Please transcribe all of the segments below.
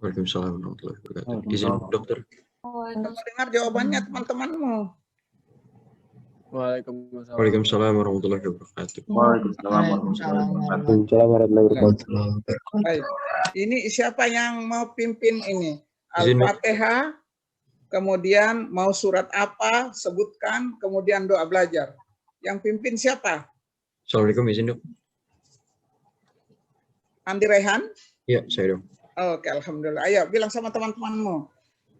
Waalaikumsalam warahmatullahi wabarakatuh. Izin dokter. Kamu dengar jawabannya teman-temanmu. Waalaikumsalam warahmatullahi wabarakatuh. Waalaikumsalam warahmatullahi wabarakatuh. Baik. Ini siapa yang mau pimpin ini? Izin, Dok. Al-Fatihah, kemudian mau surat apa, sebutkan, kemudian doa belajar. Yang pimpin siapa? Assalamualaikum, izin dok. Andi Rehan? Iya, saya dong. Oke, alhamdulillah. Ayo bilang sama teman-temanmu.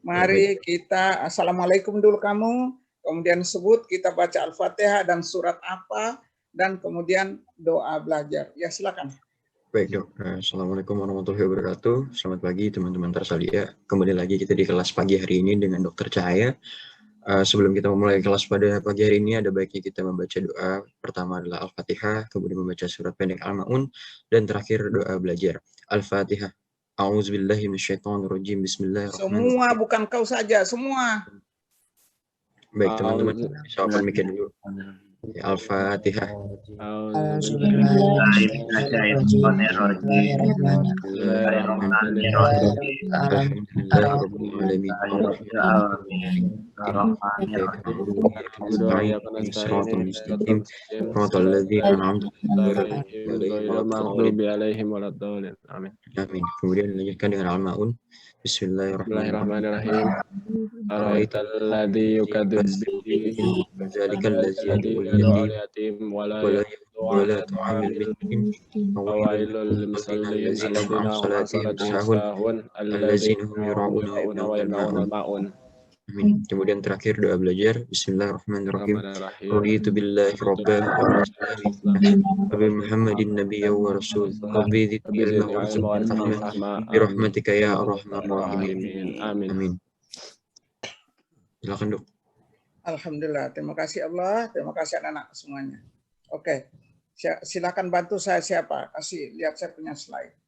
Mari kita assalamualaikum dulu kamu, kemudian sebut, kita baca Al-Fatihah dan surat apa, dan kemudian doa belajar. Ya, silakan. Baik dok. Assalamualaikum warahmatullahi wabarakatuh. Selamat pagi teman-teman Tarsalia. Kembali lagi kita di kelas pagi hari ini dengan Dokter Cahaya. Sebelum kita memulai kelas pada pagi hari ini, ada baiknya kita membaca doa. Pertama adalah Al-Fatihah, kemudian membaca surat pendek Al-Ma'un, dan terakhir doa belajar. Al-Fatihah. A'udzubillahi minasyaitonirrajim. Bismillahirrahmanirrahim. Semua, bukan kau saja, semua. Baik teman-teman, bisa open mic dulu. Al-Fatihah. Amin. Kemudian dilanjutkan dengan Al-Ma'un. Bismillahirrahmanirrahim. Ara'aitalladzi yukadzibu Zalikal ladzi yad'ul yatim wa la tu'amil miskin fawailul lil musallin alladzina hum an salatihim sahun allazina hum yura'una wa yamna'una al-ma'un. Amin. Kemudian terakhir doa belajar. Bismillahirrahmanirrahim. Raditu billahi rabban wa bi Muhammadin nabiyyan wa rasul. Rabbi zidni ilma wa bi rahmatika ya arhamar rahimin. Amin. Silakan, Dok. Alhamdulillah, terima kasih Allah, terima kasih anak-anak semuanya. Oke, silakan bantu saya siapa? Kasih lihat saya punya slide.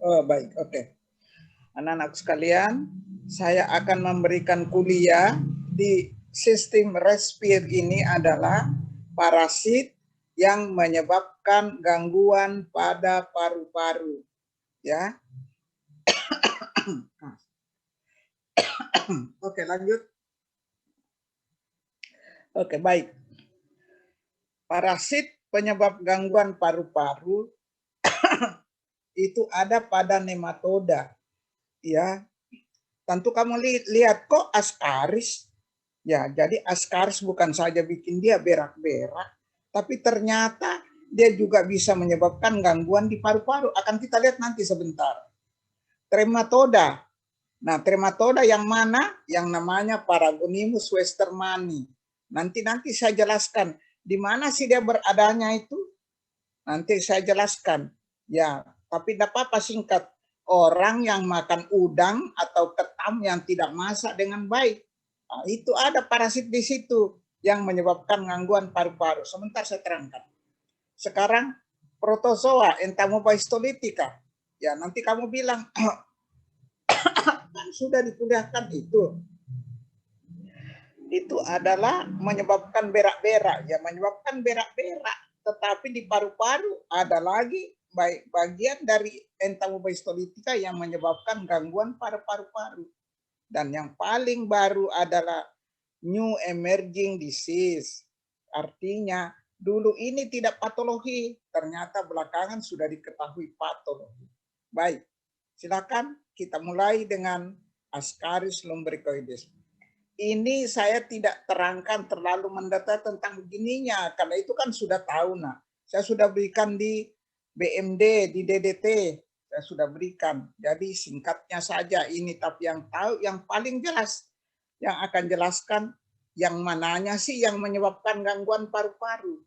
Oh baik, oke. Anak-anak sekalian, saya akan memberikan kuliah di sistem respir ini adalah parasit yang menyebabkan gangguan pada paru-paru. Ya. Oke, lanjut. Oke, baik. Parasit penyebab gangguan paru-paru itu ada pada nematoda. Ya. Tentu kamu lihat kok Ascaris. Ya, jadi Ascaris bukan saja bikin dia berak-berak, tapi ternyata dia juga bisa menyebabkan gangguan di paru-paru. Akan kita lihat nanti sebentar. Trematoda. Nah, trematoda yang mana? Yang namanya Paragonimus westermani. Nanti saya jelaskan di mana sih dia beradanya itu. Nanti saya jelaskan. Ya, tapi tidak apa-apa singkat. Orang yang makan udang atau ketam yang tidak masak dengan baik. Nah, itu ada parasit di situ yang menyebabkan gangguan paru-paru. Sebentar saya terangkan. Sekarang protozoa entamoeba-histolitika. Ya, nanti kamu bilang kan sudah dikuliahkan itu. Itu adalah menyebabkan berak-berak, ya menyebabkan berak-berak. Tetapi di paru-paru ada lagi bagian dari entamoeba-histolitika yang menyebabkan gangguan pada paru-paru. Dan yang paling baru adalah new emerging disease. Artinya dulu ini tidak patologi, ternyata belakangan sudah diketahui patologi. Baik, silakan kita mulai dengan Ascaris lumbricoides. Ini saya tidak terangkan terlalu mendata tentang begininya, karena itu kan sudah tahu. Nah, saya sudah berikan di BMD, di DDT, saya sudah berikan. Jadi singkatnya saja ini, tapi yang tahu, yang paling jelas, yang akan jelaskan yang mananya sih yang menyebabkan gangguan paru-paru.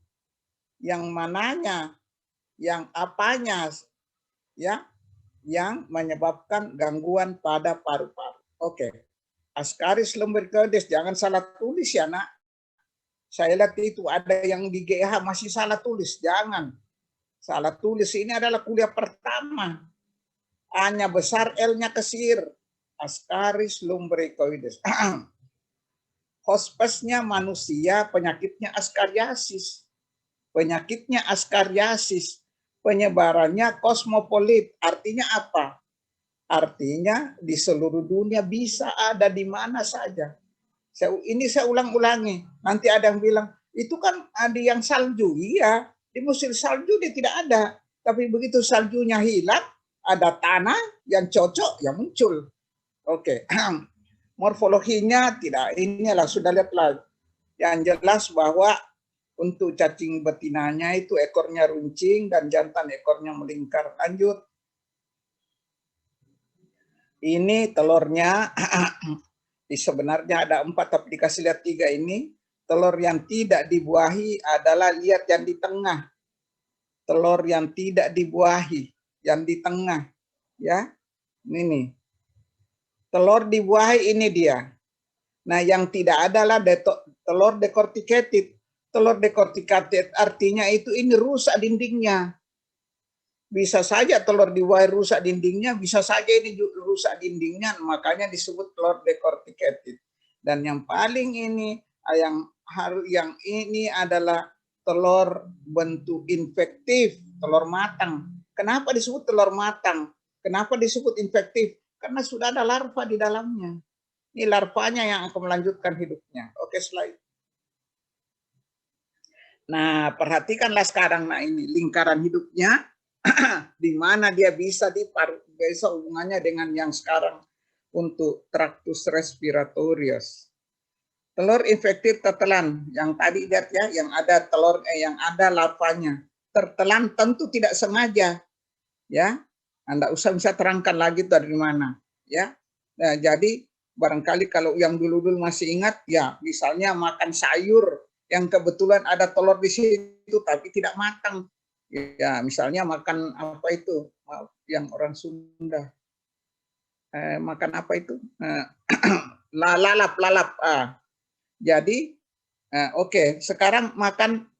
Yang mananya, yang apanya, ya, yang menyebabkan gangguan pada paru-paru. Oke, Ascaris lumbricoides, jangan salah tulis ya nak. Saya lihat itu ada yang di GH masih salah tulis, jangan. Salah tulis, ini adalah kuliah pertama. A-nya besar, L-nya kecil. Ascaris lumbricoides. Hospesnya manusia, penyakitnya Ascariasis. Penyakitnya askariasis, penyebarannya kosmopolit. Artinya apa? Artinya di seluruh dunia, bisa ada di mana saja. Ini saya ulang-ulangi. Nanti ada yang bilang, itu kan ada yang salju. Iya, di musim salju dia tidak ada. Tapi begitu saljunya hilang, ada tanah yang cocok, yang muncul. Oke. Morfologinya tidak, inilah sudah lihatlah. Yang jelas bahwa untuk cacing betinanya itu ekornya runcing dan jantan ekornya melingkar. Lanjut. Ini telurnya. Sebenarnya ada 4, tapi dikasih lihat 3 ini. Telur yang tidak dibuahi adalah, lihat yang di tengah. Telur yang tidak dibuahi, yang di tengah. Ya, ini nih. Telur dibuahi ini dia. Nah, yang tidak adalah telur decorticated. Telur decorticated artinya itu ini rusak dindingnya. Bisa saja telur dibuahi rusak dindingnya, bisa saja ini rusak dindingnya, makanya disebut telur decorticated. Dan yang paling ini, yang ini adalah telur bentuk infektif, telur matang. Kenapa disebut telur matang? Kenapa disebut infektif? Karena sudah ada larva di dalamnya. Ini larvanya yang akan melanjutkan hidupnya. Oke, slide. Nah, perhatikanlah sekarang, nah ini lingkaran hidupnya, di mana dia bisa bisa hubungannya dengan yang sekarang untuk traktus respiratorius. Telur infektif tertelan, yang tadi lihat ya, yang ada telur, yang ada larvanya. Tertelan tentu tidak sengaja, ya. Anda usah bisa terangkan lagi dari mana, ya. Nah, jadi barangkali kalau yang dulu-dulu masih ingat, ya, misalnya makan sayur yang kebetulan ada telur di situ tapi tidak matang. Ya, misalnya makan apa itu? Yang orang Sunda. Makan apa itu? Lalap. Jadi, oke, sekarang makan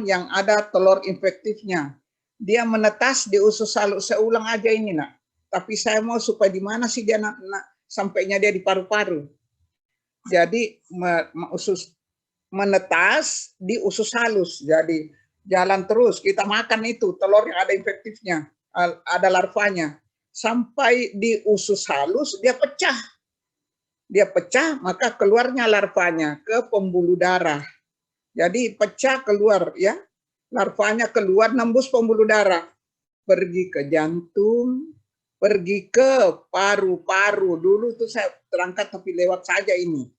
yang ada telur infektifnya. Dia menetas di usus halus. Saya ulang aja ini, nak. Tapi saya mau supaya di mana sih dia sampainya dia di paru-paru. Jadi menetas di usus halus. Jadi jalan terus, kita makan itu telur yang ada infektifnya, ada larvanya, sampai di usus halus dia pecah. Dia pecah, maka keluarnya larvanya ke pembuluh darah. Jadi pecah keluar, ya, larvanya keluar nembus pembuluh darah, pergi ke jantung, pergi ke paru-paru. Dulu itu saya terangkat tapi lewat saja ini,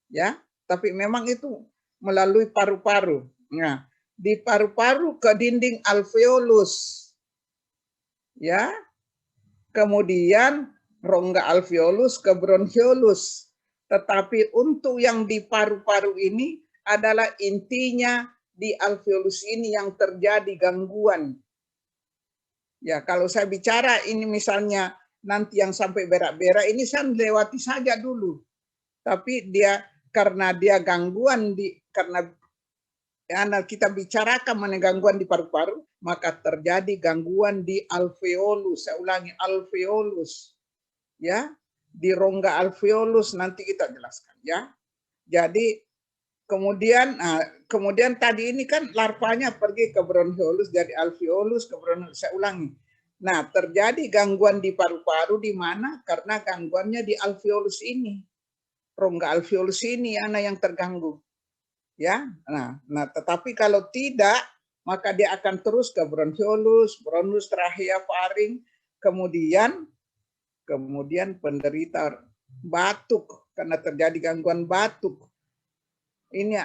ya. Tapi memang itu melalui paru-paru. Nah, di paru-paru ke dinding alveolus, ya. Kemudian rongga alveolus ke bronchiolus. Tetapi untuk yang di paru-paru ini adalah intinya di alveolus ini yang terjadi gangguan. Ya, kalau saya bicara ini misalnya nanti yang sampai berak-berak ini saya lewati saja dulu. Tapi dia karena dia gangguan karena kita bicarakan mengenai gangguan di paru-paru, maka terjadi gangguan di alveolus. Saya ulangi, alveolus. Ya, di rongga alveolus nanti kita jelaskan, ya. Jadi kemudian tadi ini kan larvanya pergi ke bronchiolus, dari alveolus ke bronchiolus. Saya ulangi. Nah, terjadi gangguan di paru-paru di mana? Karena gangguannya di alveolus ini. Rongga alveolus ini yang terganggu. Ya, nah tetapi kalau tidak, maka dia akan terus ke bronchiolus, bronus, trachea, faring, kemudian penderita batuk karena terjadi gangguan batuk. Ini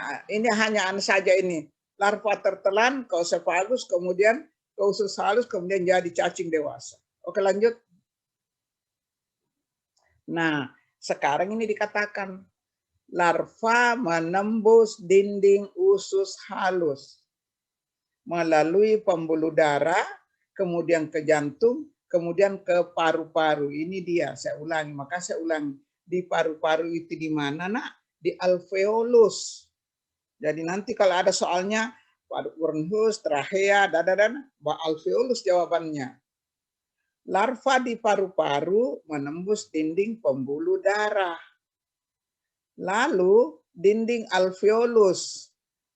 hanya saja ini larva tertelan ke oesophagus, kemudian ke usus halus, kemudian jadi cacing dewasa. Oke, lanjut. Nah, sekarang ini dikatakan larva menembus dinding usus halus melalui pembuluh darah, kemudian ke jantung, kemudian ke paru-paru. Ini dia, saya ulangi. Maka saya ulangi. Di paru-paru itu di mana, nak? Di alveolus. Jadi nanti kalau ada soalnya, bronchus, trachea, alveolus jawabannya. Larva di paru-paru menembus dinding pembuluh darah. Lalu dinding alveolus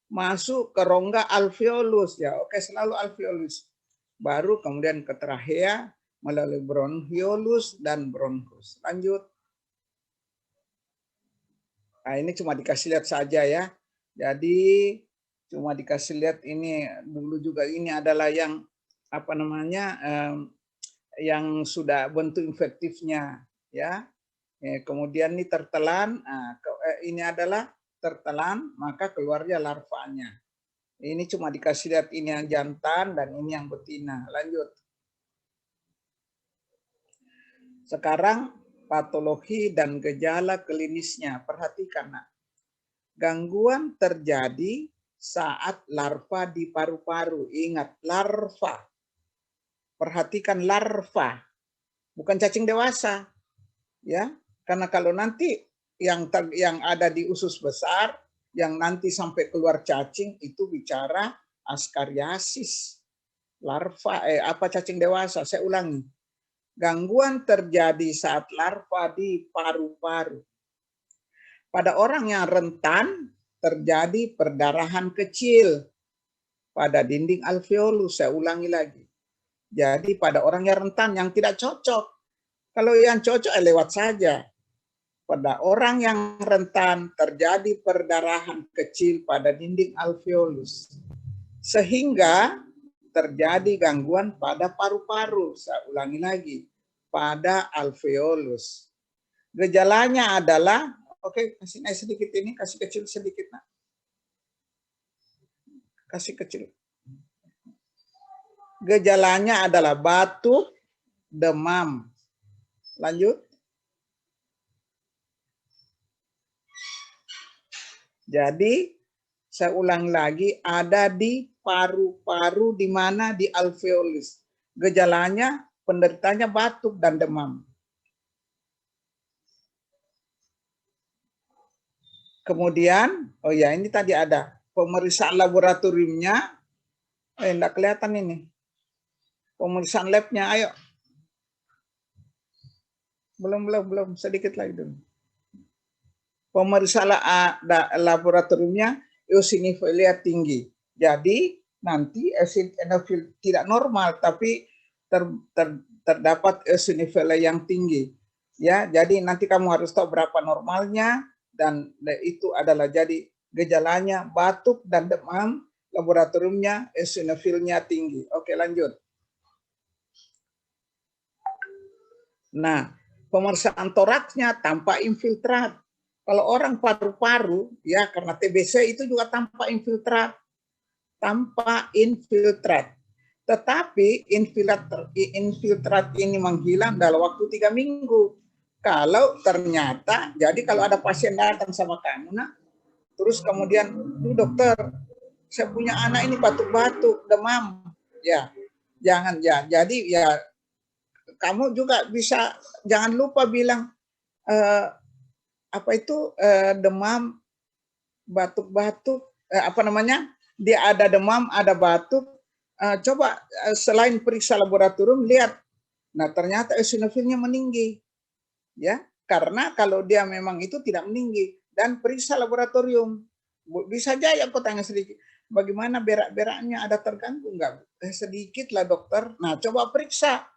masuk ke rongga alveolus ya. Oke, selalu alveolus. Baru kemudian ke trachea melalui bronchiolus dan bronchus. Lanjut. Nah, ini cuma dikasih lihat saja ya. Jadi cuma dikasih lihat ini dulu juga, ini adalah yang apa namanya yang sudah bentuk infektifnya ya. Kemudian ini tertelan, ini adalah tertelan, maka keluarnya larvanya. Ini cuma dikasih lihat ini yang jantan dan ini yang betina. Lanjut. Sekarang patologi dan gejala klinisnya. Perhatikan, nak. Gangguan terjadi saat larva di paru-paru. Ingat, larva. Perhatikan larva, bukan cacing dewasa. Ya, karena kalau nanti yang ada di usus besar, yang nanti sampai keluar cacing, itu bicara askariasis. Larva, cacing dewasa. Saya ulangi. Gangguan terjadi saat larva di paru-paru. Pada orang yang rentan, terjadi perdarahan kecil pada dinding alveolus. Saya ulangi lagi. Jadi pada orang yang rentan, yang tidak cocok. Kalau yang cocok, lewat saja. Pada orang yang rentan, terjadi perdarahan kecil pada dinding alveolus. Sehingga terjadi gangguan pada paru-paru. Saya ulangi lagi, pada alveolus. Gejalanya adalah, oke, kasih naik sedikit ini, kasih kecil sedikit, nak. Kasih kecil. Gejalanya adalah batuk, demam. Lanjut. Jadi, saya ulang lagi, ada di paru-paru, di mana? Di alveolus. Gejalanya, penderitanya batuk dan demam. Kemudian, oh ya, ini tadi ada pemeriksaan laboratoriumnya. Enggak kelihatan ini. Pemeriksaan labnya, ayo. Belum, sedikit lagi dulu. Pemeriksaan laboratoriumnya eosinofilia tinggi. Jadi nanti eosinofil tidak normal, tapi terdapat eosinofilia yang tinggi. Ya, jadi nanti kamu harus tahu berapa normalnya, dan itu adalah jadi gejalanya batuk dan demam, laboratoriumnya eosinofilnya tinggi. Oke, lanjut. Nah, pemeriksaan toraksnya tanpa infiltrat. Kalau orang paru-paru, ya karena TBC itu juga tanpa infiltrat. Tanpa infiltrat. Tetapi infiltrat ini menghilang dalam waktu 3 minggu. Kalau ternyata, jadi kalau ada pasien datang sama kamu, nak, terus kemudian, dokter, saya punya anak ini batuk-batuk, demam. Ya, jangan ya. Jadi ya, kamu juga bisa, jangan lupa bilang, demam, batuk-batuk, dia ada demam, ada batuk, coba selain periksa laboratorium, lihat, nah ternyata eosinofilnya meninggi, ya, karena kalau dia memang itu tidak meninggi, dan periksa laboratorium, bisa aja aku tanya sedikit, bagaimana berak-beraknya, ada terganggu enggak? Sedikit lah dokter, nah coba periksa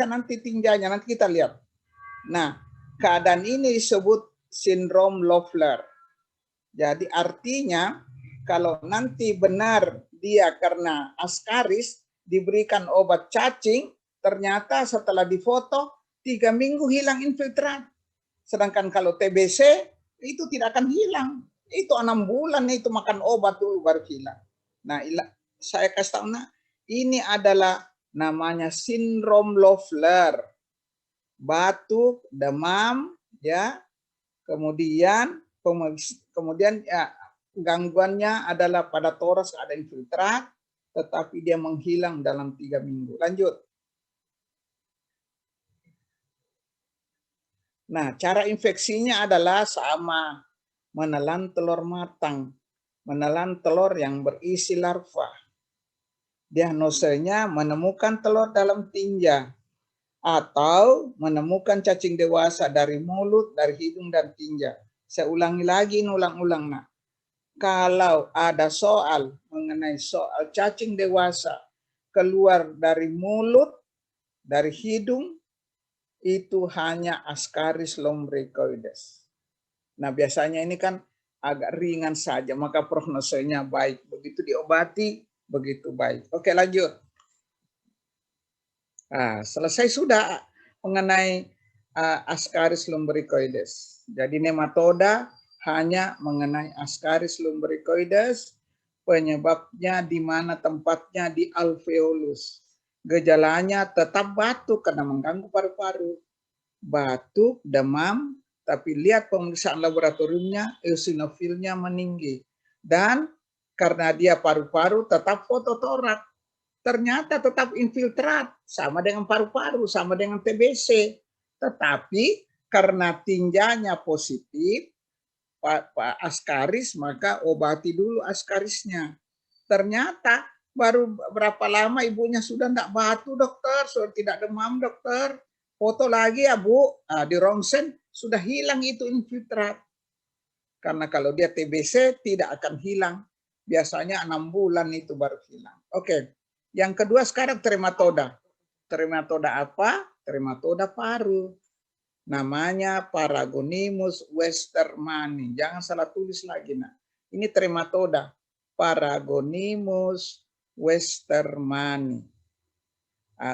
nanti tinjanya, nanti kita lihat. Nah, keadaan ini disebut sindrom Loeffler. Jadi artinya kalau nanti benar dia karena askaris diberikan obat cacing, ternyata setelah difoto 3 minggu hilang infiltrat. Sedangkan kalau TBC itu tidak akan hilang. Itu 6 bulan itu makan obat dulu baru hilang. Nah, saya kasih tahu, nah, ini adalah namanya sindrom Loeffler. Batuk, demam, ya. Kemudian ya, gangguannya adalah pada toraks ada infiltrat, tetapi dia menghilang dalam 3 minggu. Lanjut. Nah, cara infeksinya adalah sama, menelan telur matang, menelan telur yang berisi larva. Diagnosenya menemukan telur dalam tinja, atau menemukan cacing dewasa dari mulut, dari hidung, dan tinja. Saya ulangi lagi, ulang-ulang, nak. kalau ada soal mengenai soal cacing dewasa keluar dari mulut, dari hidung, itu hanya Ascaris lumbricoides. Nah, biasanya ini kan agak ringan saja, maka prognosenya baik. Begitu diobati, begitu baik. Oke, lanjut. Nah, selesai sudah mengenai Ascaris lumbricoides. Jadi nematoda hanya mengenai Ascaris lumbricoides, penyebabnya di mana tempatnya di alveolus. Gejalanya tetap batuk karena mengganggu paru-paru. Batuk, demam, tapi lihat pemeriksaan laboratoriumnya, eosinofilnya meninggi. Dan karena dia paru-paru tetap fototorak. Ternyata tetap infiltrat, sama dengan paru-paru, sama dengan TBC. Tetapi karena tinjanya positif, Pak Ascaris, maka obati dulu Ascarisnya. Ternyata baru berapa lama ibunya sudah tidak batu dokter, sudah tidak demam dokter. Foto lagi ya Bu, di ronsen sudah hilang itu infiltrat. Karena kalau dia TBC tidak akan hilang. Biasanya 6 bulan itu baru hilang. Oke, yang kedua sekarang trematoda. Trematoda apa? Trematoda paru. Namanya Paragonimus westermani. Jangan salah tulis lagi. Nah, ini trematoda. Paragonimus westermani.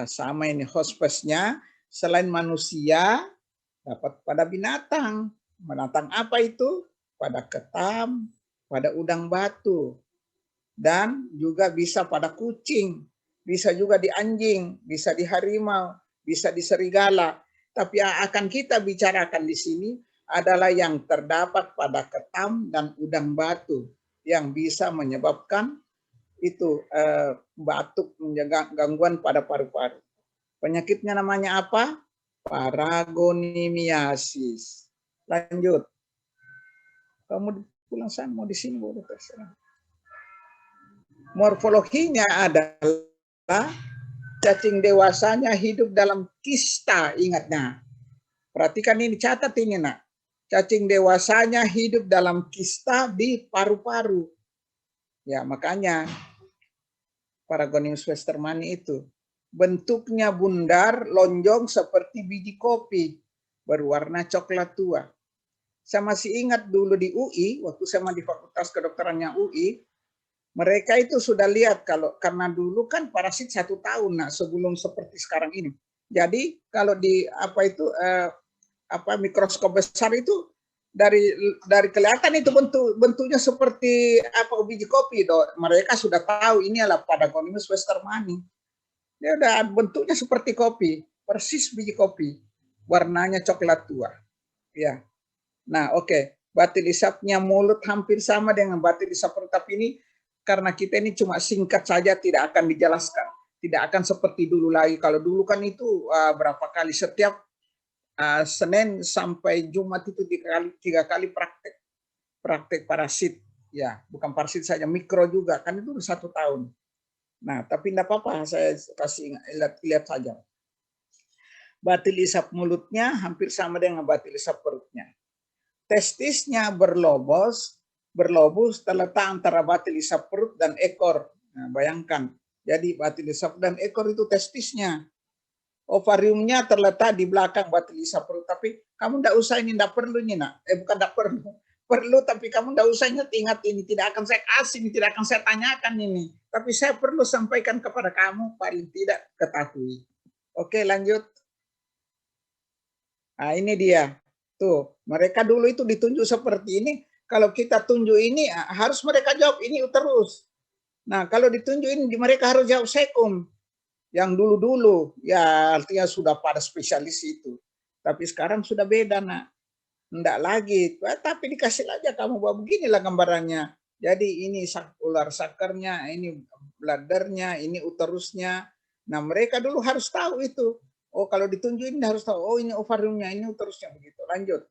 Sama ini hospesnya, selain manusia dapat pada binatang. Binatang apa itu? Pada ketam, pada udang batu, dan juga bisa pada kucing, bisa juga di anjing, bisa di harimau, bisa di serigala. Tapi yang akan kita bicarakan di sini adalah yang terdapat pada ketam dan udang batu yang bisa menyebabkan itu batuk, gangguan pada paru-paru. Penyakitnya namanya apa? Paragonimiasis. Lanjut. Kamu pulang sana, mau di sini boleh terserah. Morfologinya adalah cacing dewasanya hidup dalam kista, ingatnya. Perhatikan ini, catat ini nak. Cacing dewasanya hidup dalam kista di paru-paru. Ya, makanya Paragonimus westermani itu bentuknya bundar, lonjong seperti biji kopi, berwarna coklat tua. Saya masih ingat dulu di UI, waktu saya di Fakultas Kedokterannya UI, mereka itu sudah lihat kalau karena dulu kan parasit 1 tahun, nah sebelum seperti sekarang ini. Jadi kalau di mikroskop besar itu dari kelihatan itu bentuknya seperti biji kopi, mereka sudah tahu ini adalah Paragonimus westermani. Dia udah bentuknya seperti kopi, persis biji kopi, warnanya coklat tua. Ya. Nah, oke. Batil isapnya mulut hampir sama dengan batil isap perut, tapi ini karena kita ini cuma singkat saja, tidak akan dijelaskan. Tidak akan seperti dulu lagi. Kalau dulu kan itu berapa kali, setiap Senin sampai Jumat itu 3 kali praktek parasit. Ya, bukan parasit saja, mikro juga. Kan itu 1 tahun. Nah, tapi tidak apa-apa, saya kasih lihat saja. Batil isap mulutnya hampir sama dengan batil isap perutnya. Testisnya berlobus terletak antara batil isap perut dan ekor. Nah, bayangkan, jadi batil isap dan ekor itu testisnya. Ovariumnya terletak di belakang batil isap perut. Tapi kamu tidak usah ini, tidak perlu ini nak. Bukan tidak perlu. Perlu, tapi kamu tidak usah ingat ini. Tidak akan saya kasih, tidak akan saya tanyakan ini. Tapi saya perlu sampaikan kepada kamu, paling tidak ketahui. Oke, lanjut. Nah, ini dia. Tuh, mereka dulu itu ditunjuk seperti ini. Kalau kita tunjuk ini, harus mereka jawab ini terus. Nah, kalau ditunjuk ini, mereka harus jawab sekum. Yang dulu-dulu, ya artinya sudah pada spesialis itu. Tapi sekarang sudah beda, nak. Enggak lagi. Tapi dikasih aja kamu, bahwa beginilah gambarannya. Jadi ini ular sakernya, ini bladernya, ini uterusnya. Nah, mereka dulu harus tahu itu. Oh, kalau ditunjuk ini harus tahu, oh ini ovariumnya, ini uterusnya, begitu. Lanjut.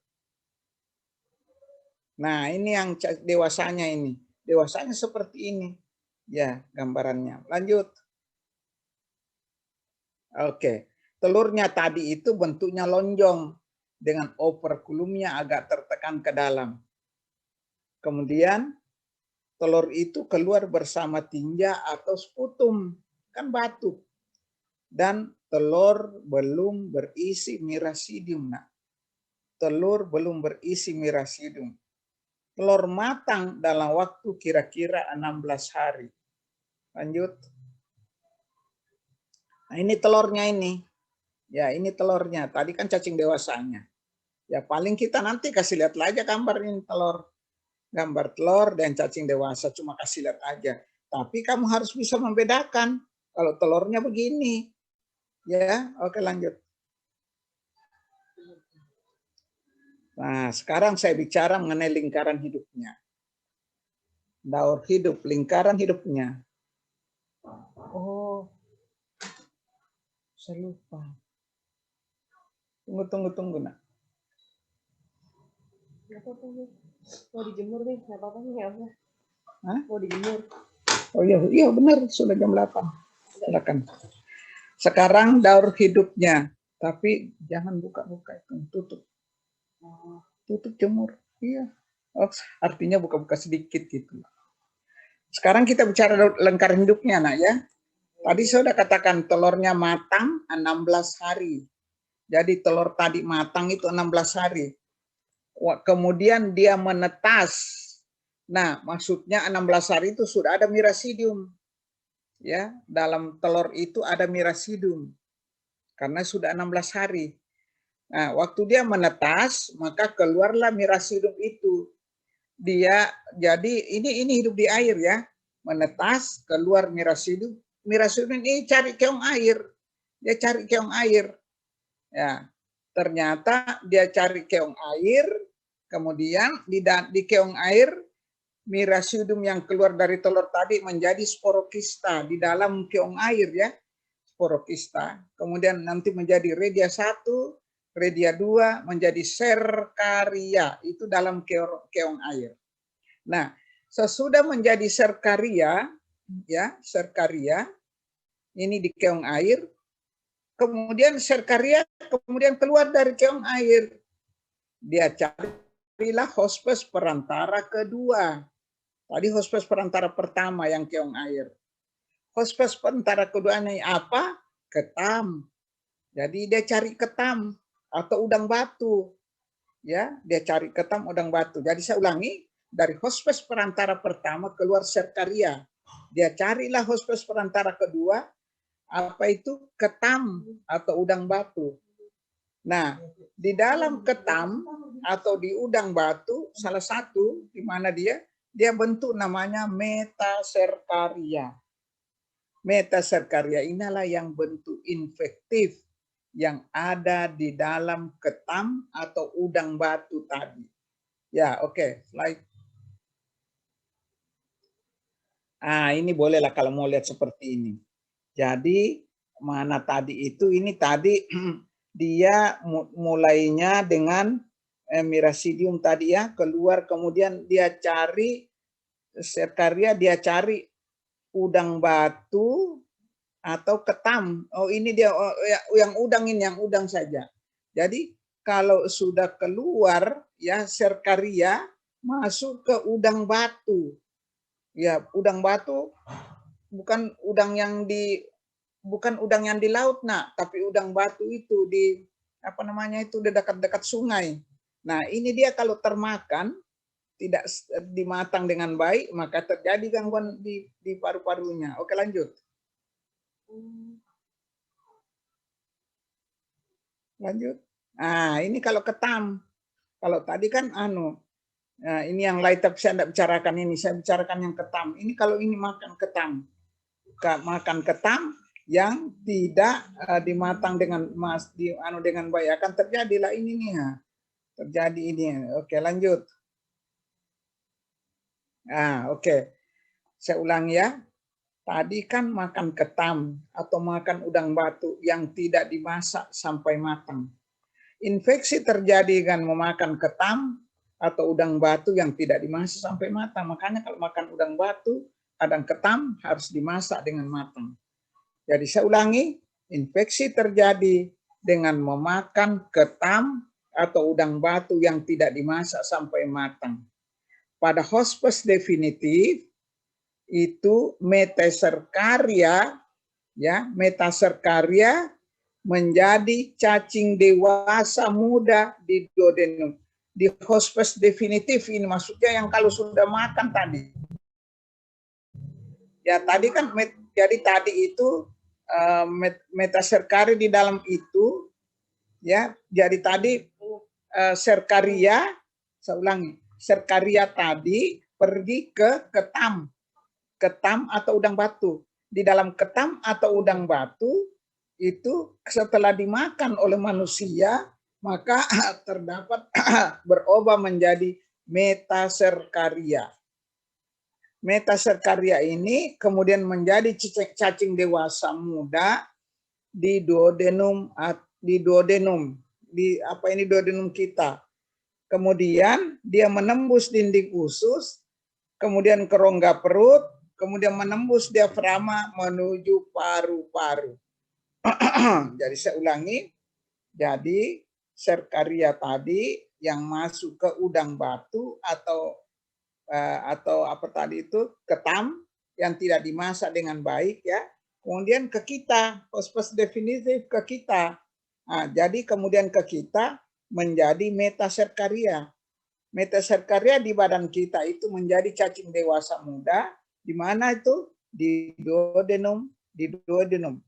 Nah, ini yang dewasanya ini. Dewasanya seperti ini. Ya, gambarannya. Lanjut. Oke. Telurnya tadi itu bentuknya lonjong dengan operculumnya agak tertekan ke dalam. Kemudian telur itu keluar bersama tinja atau sputum, kan batu. Dan telur belum berisi mirasidium. Nah, telur belum berisi mirasidium. Telur matang dalam waktu kira-kira 16 hari. Lanjut. Nah, ini telurnya ini. Ya, ini telurnya. Tadi kan cacing dewasanya. Ya, paling kita nanti kasih lihat aja gambar ini telur. Gambar telur dan cacing dewasa. Cuma kasih lihat aja. Tapi kamu harus bisa membedakan. Kalau telurnya begini. Ya, oke lanjut. Nah, sekarang saya bicara mengenai lingkaran hidupnya. Daur hidup, lingkaran hidupnya. Oh, saya lupa. Tunggu, nak. Mau dijemur nih, nggak apa-apa nih ya. Hah? Mau dijemur. Oh iya benar, sudah jam 8. Silakan. Sekarang daur hidupnya, tapi jangan buka-buka itu, tutup. Tutup jemur. Iya. Oh, artinya buka-buka sedikit gitu. Sekarang kita bicara lingkaran hidupnya, nak ya. Tadi saya sudah katakan telurnya matang 16 hari. Jadi telur tadi matang itu 16 hari. Kemudian dia menetas. Nah, maksudnya 16 hari itu sudah ada mirasidium. Ya, dalam telur itu ada mirasidium. Karena sudah 16 hari. Nah, waktu dia menetas, maka keluarlah mirasidium itu. Dia jadi ini hidup di air ya. Menetas, keluar mirasidium. Mirasidium ini cari keong air. Dia cari keong air. Ya, ternyata dia cari keong air, kemudian di keong air mirasidium yang keluar dari telur tadi menjadi sporokista di dalam keong air ya. Sporokista. Kemudian nanti menjadi redia 1, redia 2 menjadi serkaria, itu dalam keong air. Nah, sesudah menjadi serkaria ya, serkaria ini di keong air, kemudian serkaria kemudian keluar dari keong air. Dia carilah hospes perantara kedua. Tadi hospes perantara pertama yang keong air. Hospes perantara kedua ini apa? Ketam. Jadi dia cari ketam atau udang batu. Ya, dia cari ketam udang batu. Jadi saya ulangi, dari hospes perantara pertama keluar serkaria. Dia carilah hospes perantara kedua, apa itu? Ketam atau udang batu. Nah, di dalam ketam atau di udang batu, salah satu di mana dia bentuk namanya metaserkaria. Metaserkaria inilah yang bentuk infektif yang ada di dalam ketam atau udang batu tadi. Ya, oke, slide. Ini bolehlah kalau mau lihat seperti ini. Jadi mana tadi itu, ini tadi dia mulainya dengan mirasidium tadi ya, keluar kemudian dia cari serkaria, dia cari udang batu atau ketam. Oh ini dia yang udang, ini yang udang saja. Jadi kalau sudah keluar ya serkaria masuk ke udang batu. Ya, udang batu bukan udang yang di laut, nak, tapi udang batu itu di apa namanya itu di dekat-dekat sungai. Nah, ini dia kalau termakan tidak dimatang dengan baik, maka terjadi gangguan di paru-parunya. Oke, lanjut. Lanjut. Ini kalau ketam. Kalau tadi kan nah, ini yang lain tapi saya tidak bicarakan ini. Saya bicarakan yang ketam. Ini kalau ini makan ketam. Makan ketam yang tidak dimatang dengan dengan baik, akan terjadilah ini nih ya. Terjadi ini. Oke, lanjut. Oke. Saya ulang ya. Tadi kan makan ketam atau makan udang batu yang tidak dimasak sampai matang. Infeksi terjadi dengan memakan ketam atau udang batu yang tidak dimasak sampai matang. Makanya kalau makan udang batu, udang ketam harus dimasak dengan matang. Jadi saya ulangi, infeksi terjadi dengan memakan ketam atau udang batu yang tidak dimasak sampai matang. pada hospes definitif itu metaserkaria, ya, metaserkaria menjadi cacing dewasa muda di duodenum. Di hospes definitif ini maksudnya yang kalau sudah makan tadi. Ya tadi kan, jadi tadi itu metaserkaria di dalam itu, ya. Jadi tadi serkaria, saya ulangi, serkaria tadi pergi ke ketam atau udang batu. Di dalam ketam atau udang batu itu setelah dimakan oleh manusia, maka terdapat berubah menjadi metaserkaria. Metaserkaria ini kemudian menjadi cacing dewasa muda di duodenum, duodenum kita. Kemudian dia menembus dinding usus, kemudian ke rongga perut, kemudian menembus diafragma menuju paru-paru. Jadi saya ulangi, jadi serkaria tadi yang masuk ke udang batu atau apa tadi itu, ketam yang tidak dimasak dengan baik, ya. Kemudian ke kita, hospes definitif ke kita. Nah, jadi kemudian ke kita menjadi metaserkaria. Metaserkaria di badan kita itu menjadi cacing dewasa muda. Di mana itu? Di duodenum,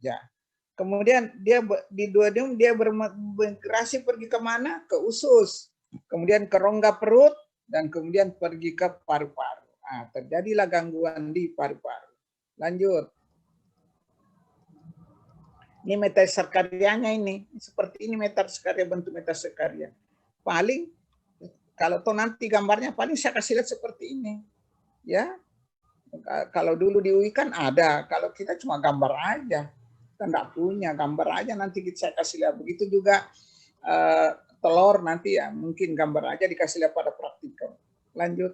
ya. Kemudian dia di duodenum dia bermigrasi pergi ke mana? Ke usus. Kemudian ke rongga perut dan kemudian pergi ke paru-paru. Nah, terjadilah gangguan di paru-paru. Lanjut. Ini metaserkarianya ini. Seperti ini metaserkaria, bentuk metaserkaria. Paling kalau toh nanti gambarnya paling saya kasih lihat seperti ini. Ya. Kalau dulu di UI kan ada, kalau kita cuma gambar aja. Kita enggak punya, gambar aja nanti saya kasih lihat. Begitu juga telur nanti ya mungkin gambar aja dikasih lihat pada praktikum. Lanjut.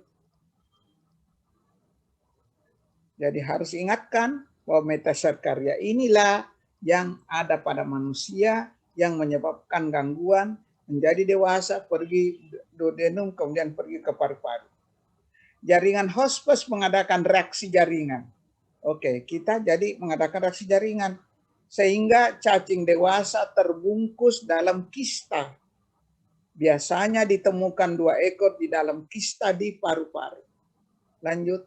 Jadi harus ingatkan bahwa metaserkaria inilah yang ada pada manusia yang menyebabkan gangguan menjadi dewasa, pergi duodenum, kemudian pergi ke paru-paru. Jaringan hospes mengadakan reaksi jaringan. Oke, kita jadi mengadakan reaksi jaringan. Sehingga cacing dewasa terbungkus dalam kista. Biasanya ditemukan 2 ekor di dalam kista di paru-paru. Lanjut.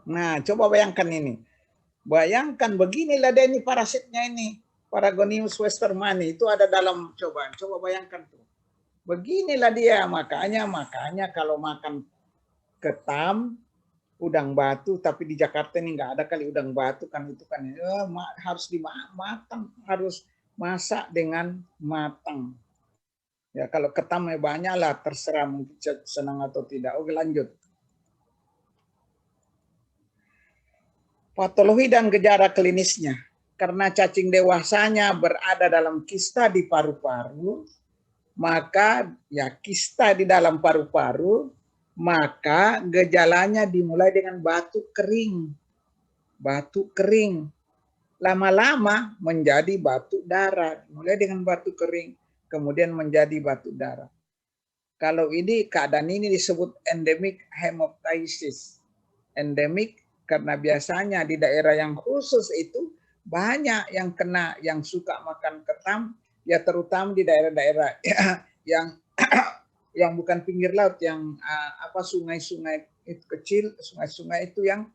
Nah, coba bayangkan ini. Bayangkan beginilah dia ini parasitnya ini. Paragonimus westermani itu ada dalam, coba bayangkan tuh. Beginilah dia, makanya kalau makan ketam, udang batu, tapi di Jakarta ini nggak ada kali udang batu kan, itu kan harus dimatang, harus masak dengan matang. Ya kalau ketam banyak lah, terserah mungkin senang atau tidak. Oke, lanjut. Patologi dan gejala klinisnya. Karena cacing dewasanya berada dalam kista di paru-paru, maka ya kista di dalam paru-paru, maka gejalanya dimulai dengan batuk kering. Batuk kering. Lama-lama menjadi batuk darah. Mulai dengan batuk kering, kemudian menjadi batuk darah. Kalau ini, keadaan ini disebut endemic hemoptysis. Endemik karena biasanya di daerah yang khusus itu banyak yang kena, yang suka makan ketam, ya terutama di daerah-daerah yang bukan pinggir laut, yang sungai-sungai itu kecil, sungai-sungai itu yang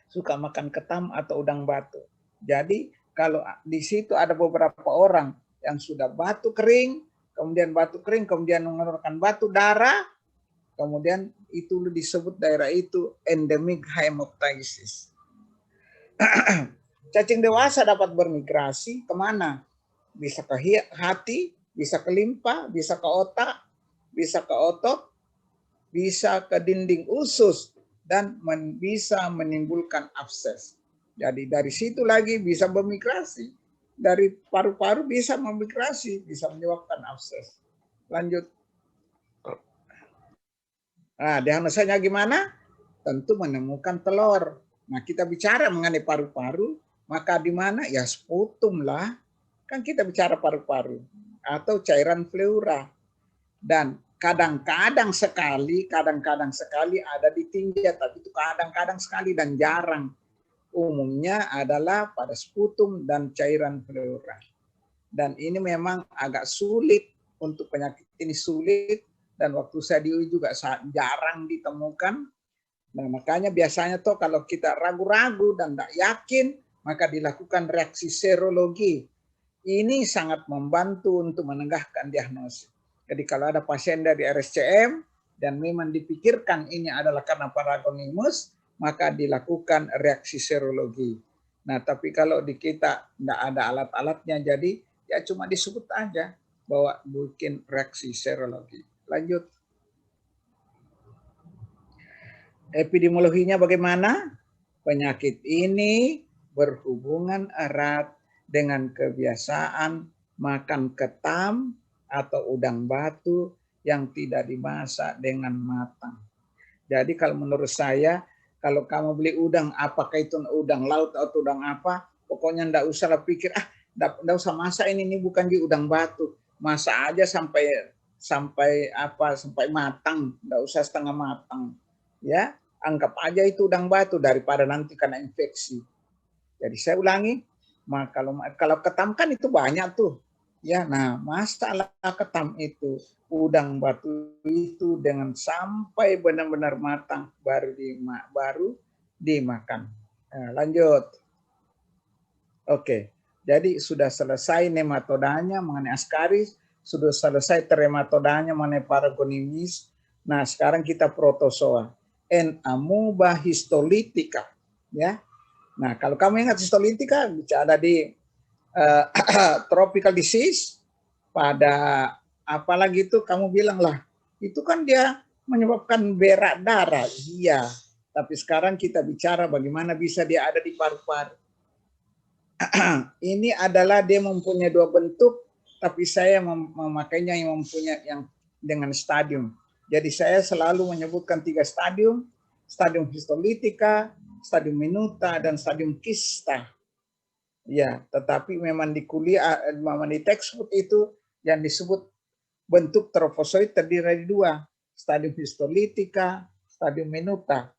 suka makan ketam atau udang batu. Jadi kalau di situ ada beberapa orang yang sudah batuk kering, kemudian mengeluarkan batu darah, kemudian itu disebut daerah itu endemic hemoptysis. Cacing dewasa dapat bermigrasi kemana? Bisa ke hati, bisa ke limpa, bisa ke otak, bisa ke otot, bisa ke dinding usus, dan bisa menimbulkan abses. Jadi dari situ lagi bisa bermigrasi. Dari paru-paru bisa memigrasi, bisa menyebabkan abses. Lanjut. Nah, diagnosanya gimana? Tentu menemukan telur. Nah, kita bicara mengenai paru-paru, maka di mana? Ya sputum lah. Kan kita bicara paru-paru. atau cairan pleura. Dan kadang-kadang sekali ada di tinja, tapi itu kadang-kadang sekali dan jarang. Umumnya adalah pada sputum dan cairan pleura. Dan ini memang agak sulit untuk penyakit ini, sulit, dan waktu saya di UI juga jarang ditemukan. Nah, makanya biasanya tuh kalau kita ragu-ragu dan tidak yakin, maka dilakukan reaksi serologi. Ini sangat membantu untuk menegakkan diagnosis. Jadi kalau ada pasien dari RSCM dan memang dipikirkan ini adalah karena paragonimus, maka dilakukan reaksi serologi. Nah, tapi kalau di kita tidak ada alat-alatnya, jadi ya cuma disebut aja bahwa bikin reaksi serologi. Lanjut. Epidemiologinya bagaimana? Penyakit ini berhubungan erat dengan kebiasaan makan ketam atau udang batu yang tidak dimasak dengan matang. Jadi kalau menurut saya, kalau kamu beli udang, apakah itu udang laut atau udang apa, pokoknya ndak usah pikir, ndak usah masak ini bukan di udang batu. Masak aja sampai matang, ndak usah setengah matang. Ya, anggap aja itu udang batu daripada nanti kena infeksi. Jadi saya ulangi, kalau ketam kan itu banyak tuh. Ya, nah masalah ketam itu udang batu itu dengan sampai benar-benar matang baru dimakan. Nah, lanjut. Oke, jadi sudah selesai nematodanya mengenai Ascaris, sudah selesai trematodanya mengenai Paragonimus. Nah, sekarang kita protozoa. Amoeba histolytica, ya. Nah, kalau kamu ingat histolytica bicara di tropical disease, pada apalagi itu kamu bilang lah, itu kan dia menyebabkan berak darah. Iya, tapi sekarang kita bicara bagaimana bisa dia ada di paru-paru. Ini adalah dia mempunyai dua bentuk, tapi saya memakainya yang mempunyai yang dengan stadium. Jadi saya selalu menyebutkan 3 stadium, stadium histolytica, stadium minuta, dan stadium kista. Ya, tetapi memang di kuliah, memang di textbook itu yang disebut bentuk trofozoid terdiri dari 2, stadium histolytica, stadium minuta,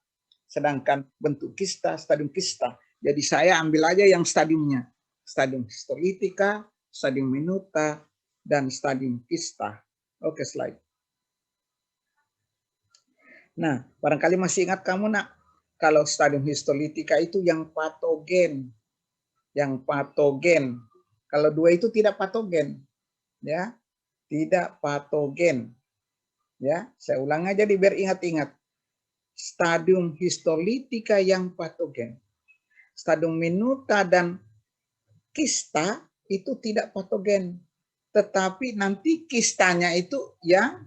sedangkan bentuk kista, stadium kista. Jadi saya ambil aja yang stadiumnya, stadium histolytica, stadium minuta, dan stadium kista. Oke, slide. Nah, barangkali masih ingat kamu nak, kalau stadium histolytica itu yang patogen. Yang patogen. Kalau 2 itu tidak patogen. Ya, tidak patogen. Ya, saya ulang aja biar ingat-ingat. Stadium histolytica yang patogen. Stadium minuta dan kista itu tidak patogen. Tetapi nanti kistanya itu yang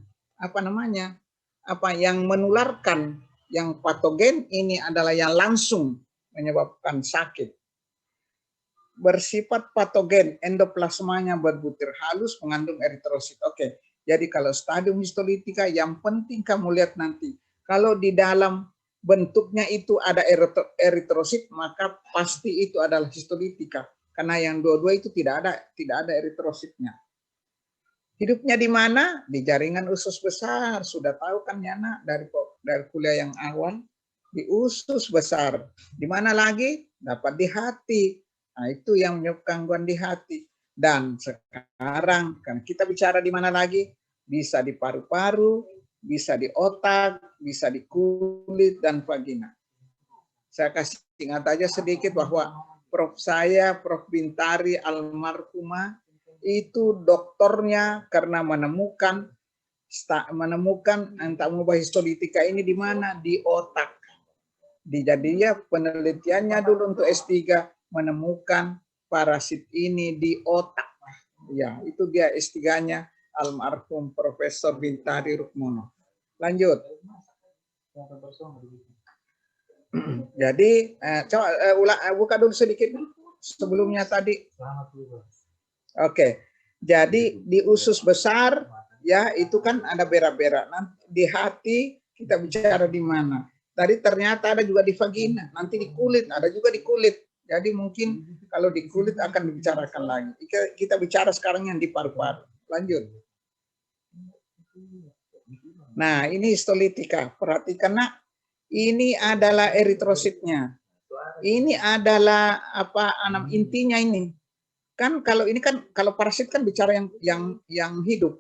yang menularkan. Yang patogen ini adalah yang langsung menyebabkan sakit. Bersifat patogen, endoplasmanya berbutir halus mengandung eritrosit. Oke, jadi kalau stadium histolytica yang penting kamu lihat nanti. Kalau di dalam bentuknya itu ada eritrosit, maka pasti itu adalah histolytica. Karena yang dua-dua itu tidak ada eritrositnya. Hidupnya di mana? Di jaringan usus besar. Sudah tahu kan ya nak dari kuliah yang awal, di usus besar. Di mana lagi? Dapat di hati. Nah, itu yang menyebabkan gangguan di hati. Dan sekarang kan kita bicara di mana lagi? Bisa di paru-paru, bisa di otak, bisa di kulit dan vagina. Saya kasih ingat aja sedikit bahwa Prof Bintari almarhumah itu dokternya karena menemukan amoeba histolytica ini di mana? Di otak. Jadinya penelitiannya dulu untuk S3 menemukan parasit ini di otak. Ya, itu dia S3-nya almarhum Profesor Bintari Rukmono. Lanjut. Jadi, coba buka dulu sedikit sebelumnya tadi. Oke. Jadi di usus besar ya itu kan ada berak-berak. Nanti di hati kita bicara di mana? Tadi ternyata ada juga di vagina, nanti di kulit, ada juga di kulit. Jadi mungkin kalau di kulit akan dibicarakan lagi. Kita bicara sekarang yang di paru-paru. Lanjut. Nah, ini histolitika. Perhatikan nak, ini adalah eritrositnya. Ini adalah apa intinya ini. Kan kalau ini kan kalau parasit kan bicara yang hidup.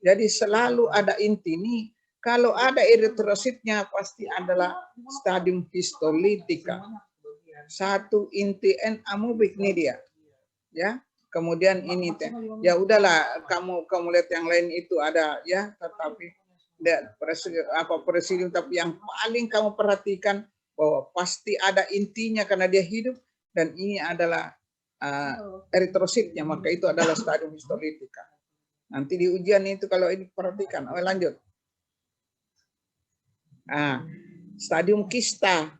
Jadi selalu ada inti ini. Kalau ada eritrositnya pasti adalah stadium histolitika. Satu inti N amobik nih dia. Ya. Kemudian ini ya udahlah kamu lihat yang lain itu ada ya, tetapi presidium tapi yang paling kamu perhatikan bahwa pasti ada intinya karena dia hidup dan ini adalah eritrositnya, maka itu adalah stadium histolitika. Nanti di ujian itu kalau ini perhatikan. Lanjut. Stadium kista.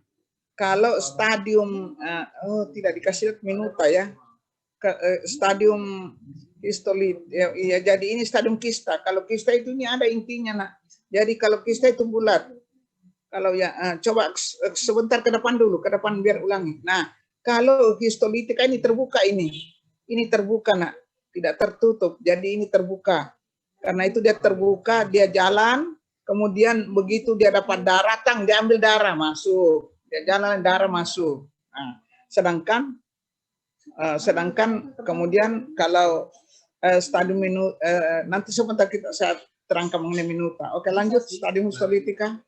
Kalau stadium tidak dikasih minuta ya. Stadium histolit ya, jadi ini stadium kista. Kalau kista itu ini ada intinya nak. Jadi kalau kista itu bulat. Kalau ya coba sebentar ke depan dulu, ke depan biar ulangi. Nah, kalau histolitika ini terbuka ini terbuka nak, tidak tertutup. Jadi ini terbuka. Karena itu dia terbuka, dia jalan, kemudian begitu dia dapat darah, dia ambil darah masuk. Dia jalan darah masuk. Nah, sedangkan kemudian kalau stadium nanti sebentar saya terangkan mengenai minuta. Oke, lanjut stadium histolitika.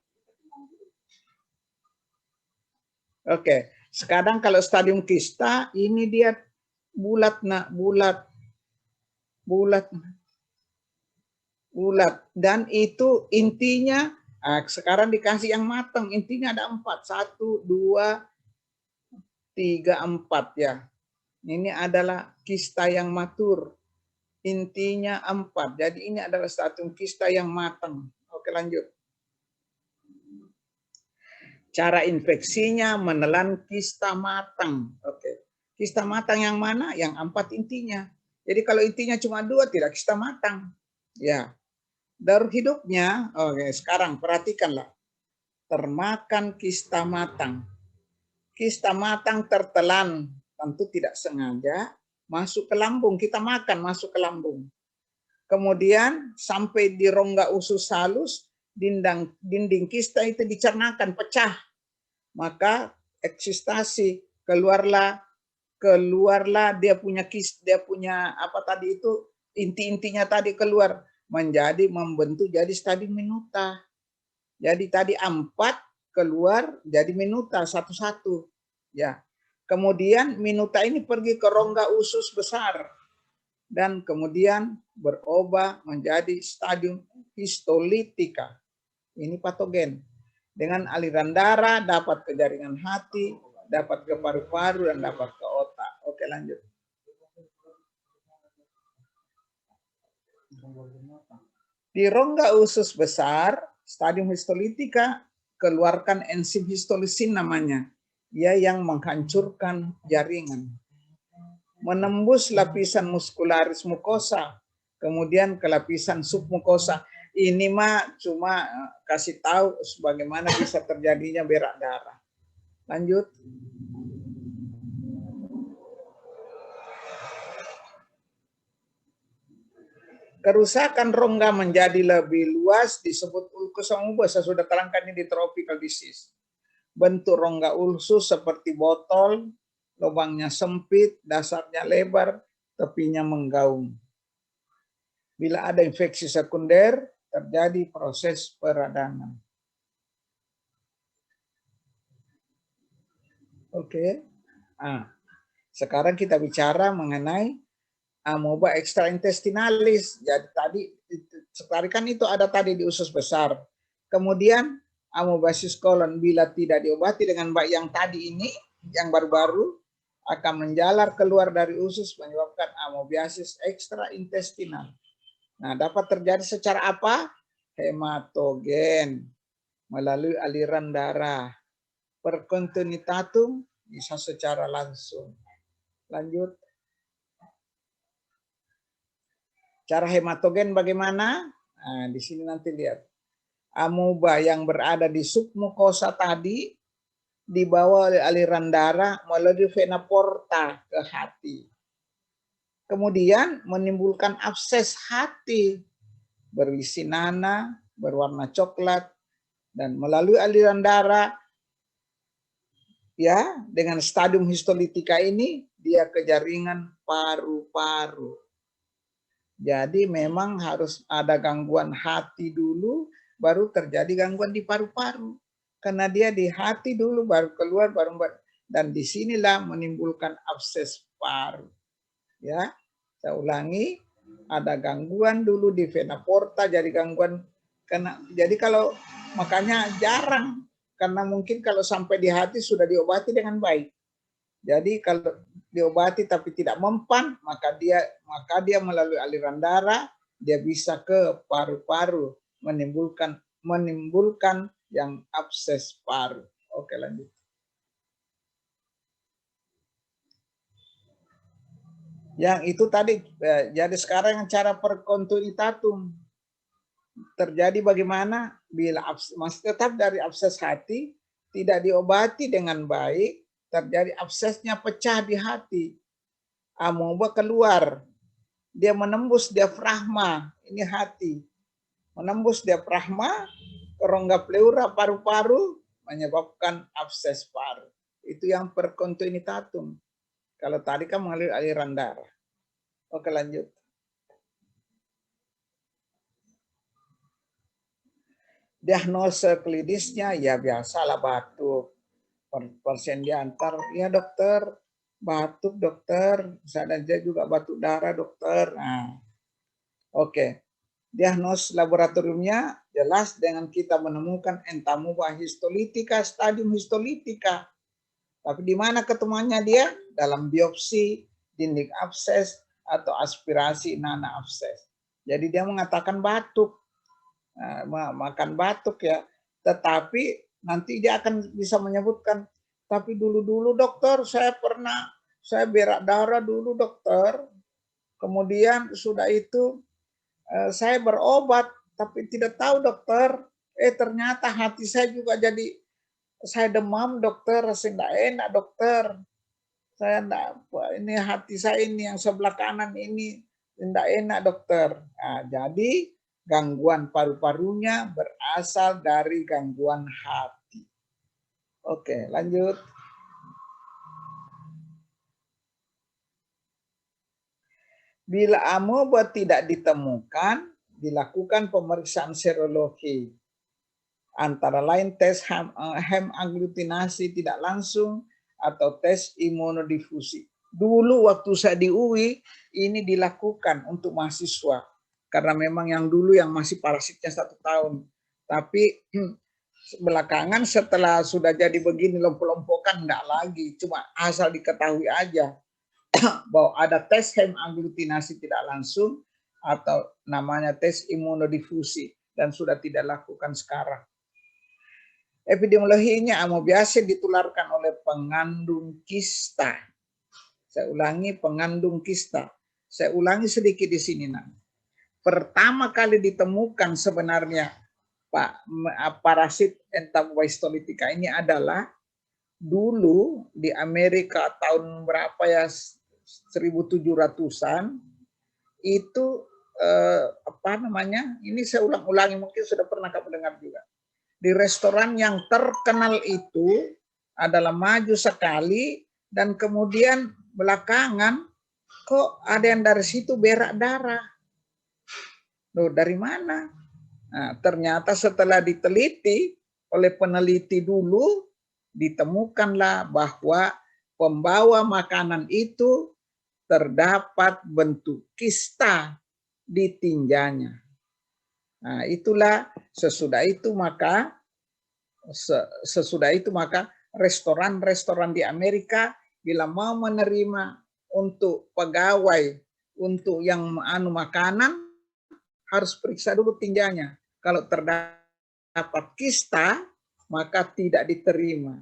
Oke, sekarang kalau stadium kista ini dia bulat dan itu intinya sekarang dikasih yang matang, intinya ada 4, 1, 2, 3, 4 ya. Ini adalah kista yang matur. Intinya 4. Jadi ini adalah stadium kista yang matang. Oke, lanjut. Cara infeksinya menelan kista matang. Oke. Kista matang yang mana? Yang 4 intinya. Jadi kalau intinya cuma 2 tidak kista matang. Ya. Darur hidupnya, oke, sekarang perhatikanlah. Termakan kista matang. Kista matang tertelan, tentu tidak sengaja, masuk ke lambung. Kita makan, masuk ke lambung. Kemudian sampai di rongga usus halus, dinding kista itu dicernakan, pecah. Maka eksistasi, keluarlah dia punya apa tadi itu, inti-intinya tadi keluar. Membentuk jadi stadium minuta. Jadi tadi 4 keluar jadi minuta satu-satu. Ya. Kemudian minuta ini pergi ke rongga usus besar dan kemudian berubah menjadi stadium histolitika. Ini patogen. Dengan aliran darah dapat ke jaringan hati, dapat ke paru-paru dan dapat ke otak. Oke, lanjut. Di rongga usus besar, stadium histolitika keluarkan enzim histolisin namanya. Ya, yang menghancurkan jaringan. Menembus lapisan muskularis mukosa, kemudian ke lapisan submukosa. Ini mah cuma kasih tahu bagaimana bisa terjadinya berak darah. Lanjut. Kerusakan rongga menjadi lebih luas disebut ulkus amubus. Saya sudah terangkan ini di tropical disease. Bentuk rongga ulsus seperti botol, lubangnya sempit, dasarnya lebar, tepinya menggaung. Bila ada infeksi sekunder, terjadi proses peradangan. Oke. Sekarang kita bicara mengenai amoeba extraintestinalis. Jadi tadi kan itu ada tadi di usus besar. Kemudian amoebasis kolon bila tidak diobati dengan baik yang tadi ini, yang baru-baru akan menjalar keluar dari usus menyebabkan amoebiasis extraintestinal. Nah, dapat terjadi secara apa? Hematogen melalui aliran darah. Percontinuitatum bisa secara langsung. Lanjut. Cara hematogen bagaimana? Nah, di sini nanti lihat. Amoeba yang berada di submukosa tadi dibawa oleh aliran darah melalui vena porta ke hati. Kemudian menimbulkan abses hati berisi nanah, berwarna coklat, dan melalui aliran darah, ya, dengan stadium histolitika ini dia ke jaringan paru-paru. Jadi memang harus ada gangguan hati dulu, baru terjadi gangguan di paru-paru. Karena dia di hati dulu, baru keluar, dan disinilah menimbulkan abses paru. Ya, saya ulangi, ada gangguan dulu di vena porta, jadi gangguan jadi kalau makanya jarang, karena mungkin kalau sampai di hati sudah diobati dengan baik. Jadi kalau diobati tapi tidak mempan, maka dia melalui aliran darah dia bisa ke paru-paru, menimbulkan yang abses paru. Oke, lanjut. Yang itu tadi, jadi sekarang cara perkontinuitatum terjadi bagaimana bila masih tetap dari abses hati tidak diobati dengan baik, terjadi absesnya pecah di hati, amoeba keluar, dia menembus diafragma, ini hati, menembus diafragma ke rongga pleura paru-paru menyebabkan abses paru. Itu yang perkontinuitatum. Kalau tadi kan mengalir aliran darah. Oke, lanjut. Diagnosa klinisnya ya biasalah batuk. Pasien diantar, ya dokter, batuk dokter, saya juga batuk darah dokter. Nah, oke. Diagnos laboratoriumnya jelas dengan kita menemukan entamuba histolitika, stadium histolitika. Tapi di mana ketemuannya dia? Dalam biopsi, dinding abses, atau aspirasi nanah abses. Jadi dia mengatakan batuk. Makan batuk ya, tetapi nanti dia akan bisa menyebutkan, tapi dulu dokter saya berak darah dulu dokter, kemudian sudah itu saya berobat tapi tidak tahu dokter, ternyata hati saya juga jadi, saya demam dokter, saya tidak enak dokter, saya enggak, ini hati saya ini yang sebelah kanan ini tidak enak dokter. Nah, jadi gangguan paru-parunya berasal dari gangguan hati. Oke, lanjut. Bila amoeba tidak ditemukan, dilakukan pemeriksaan serologi. Antara lain tes hemaglutinasi tidak langsung atau tes imunodifusi. Dulu waktu saya di UI, ini dilakukan untuk mahasiswa. Karena memang yang dulu yang masih parasitnya 1 tahun. Tapi belakangan setelah sudah jadi begini lompok-lompokan enggak lagi. Cuma asal diketahui aja bahwa ada tes hemaglutinasi tidak langsung atau namanya tes imunodifusi dan sudah tidak lakukan sekarang. Epidemiologinya biasa ditularkan oleh pengandung kista. Saya ulangi, pengandung kista. Saya ulangi sedikit di sini nak. Pertama kali ditemukan sebenarnya parasit entamuba histolitika ini adalah dulu di Amerika tahun berapa ya, 1700-an itu apa namanya? Ini saya ulang-ulangi, mungkin sudah pernah kamu dengar juga. Di restoran yang terkenal itu adalah maju sekali dan kemudian belakangan kok ada yang dari situ berak darah. Loh, dari mana? Nah, ternyata setelah diteliti oleh peneliti dulu, ditemukanlah bahwa pembawa makanan itu terdapat bentuk kista di tinjanya. Nah, itulah sesudah itu maka restoran-restoran di Amerika bila mau menerima untuk pegawai untuk yang makanan harus periksa dulu tinjanya. Kalau terdapat kista, maka tidak diterima.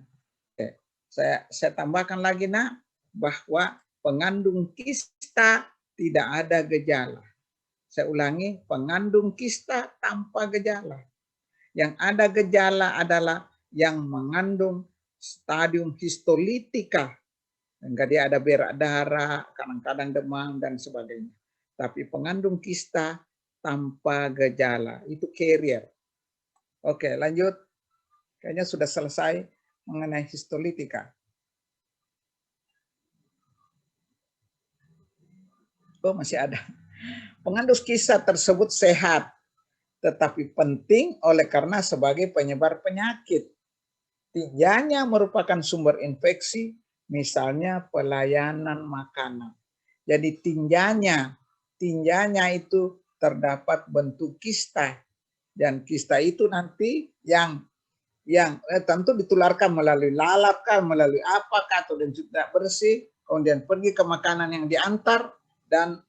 Saya tambahkan lagi nak, bahwa pengandung kista tidak ada gejala. Saya ulangi, pengandung kista tanpa gejala. Yang ada gejala adalah yang mengandung stadium histolitika Enggak, dia ada berak darah, kadang-kadang demam dan sebagainya. Tapi pengandung kista tanpa gejala itu carrier. Oke, lanjut. Kayaknya sudah selesai mengenai histolitika. Oh, masih ada. Pengandung kista tersebut sehat, tetapi penting oleh karena sebagai penyebar penyakit. Tinjanya merupakan sumber infeksi, misalnya pelayanan makanan. Jadi tinjanya itu terdapat bentuk kista, dan kista itu nanti yang tentu ditularkan melalui lalap kah, melalui apakah, atau dan tidak bersih, kemudian pergi ke makanan yang diantar dan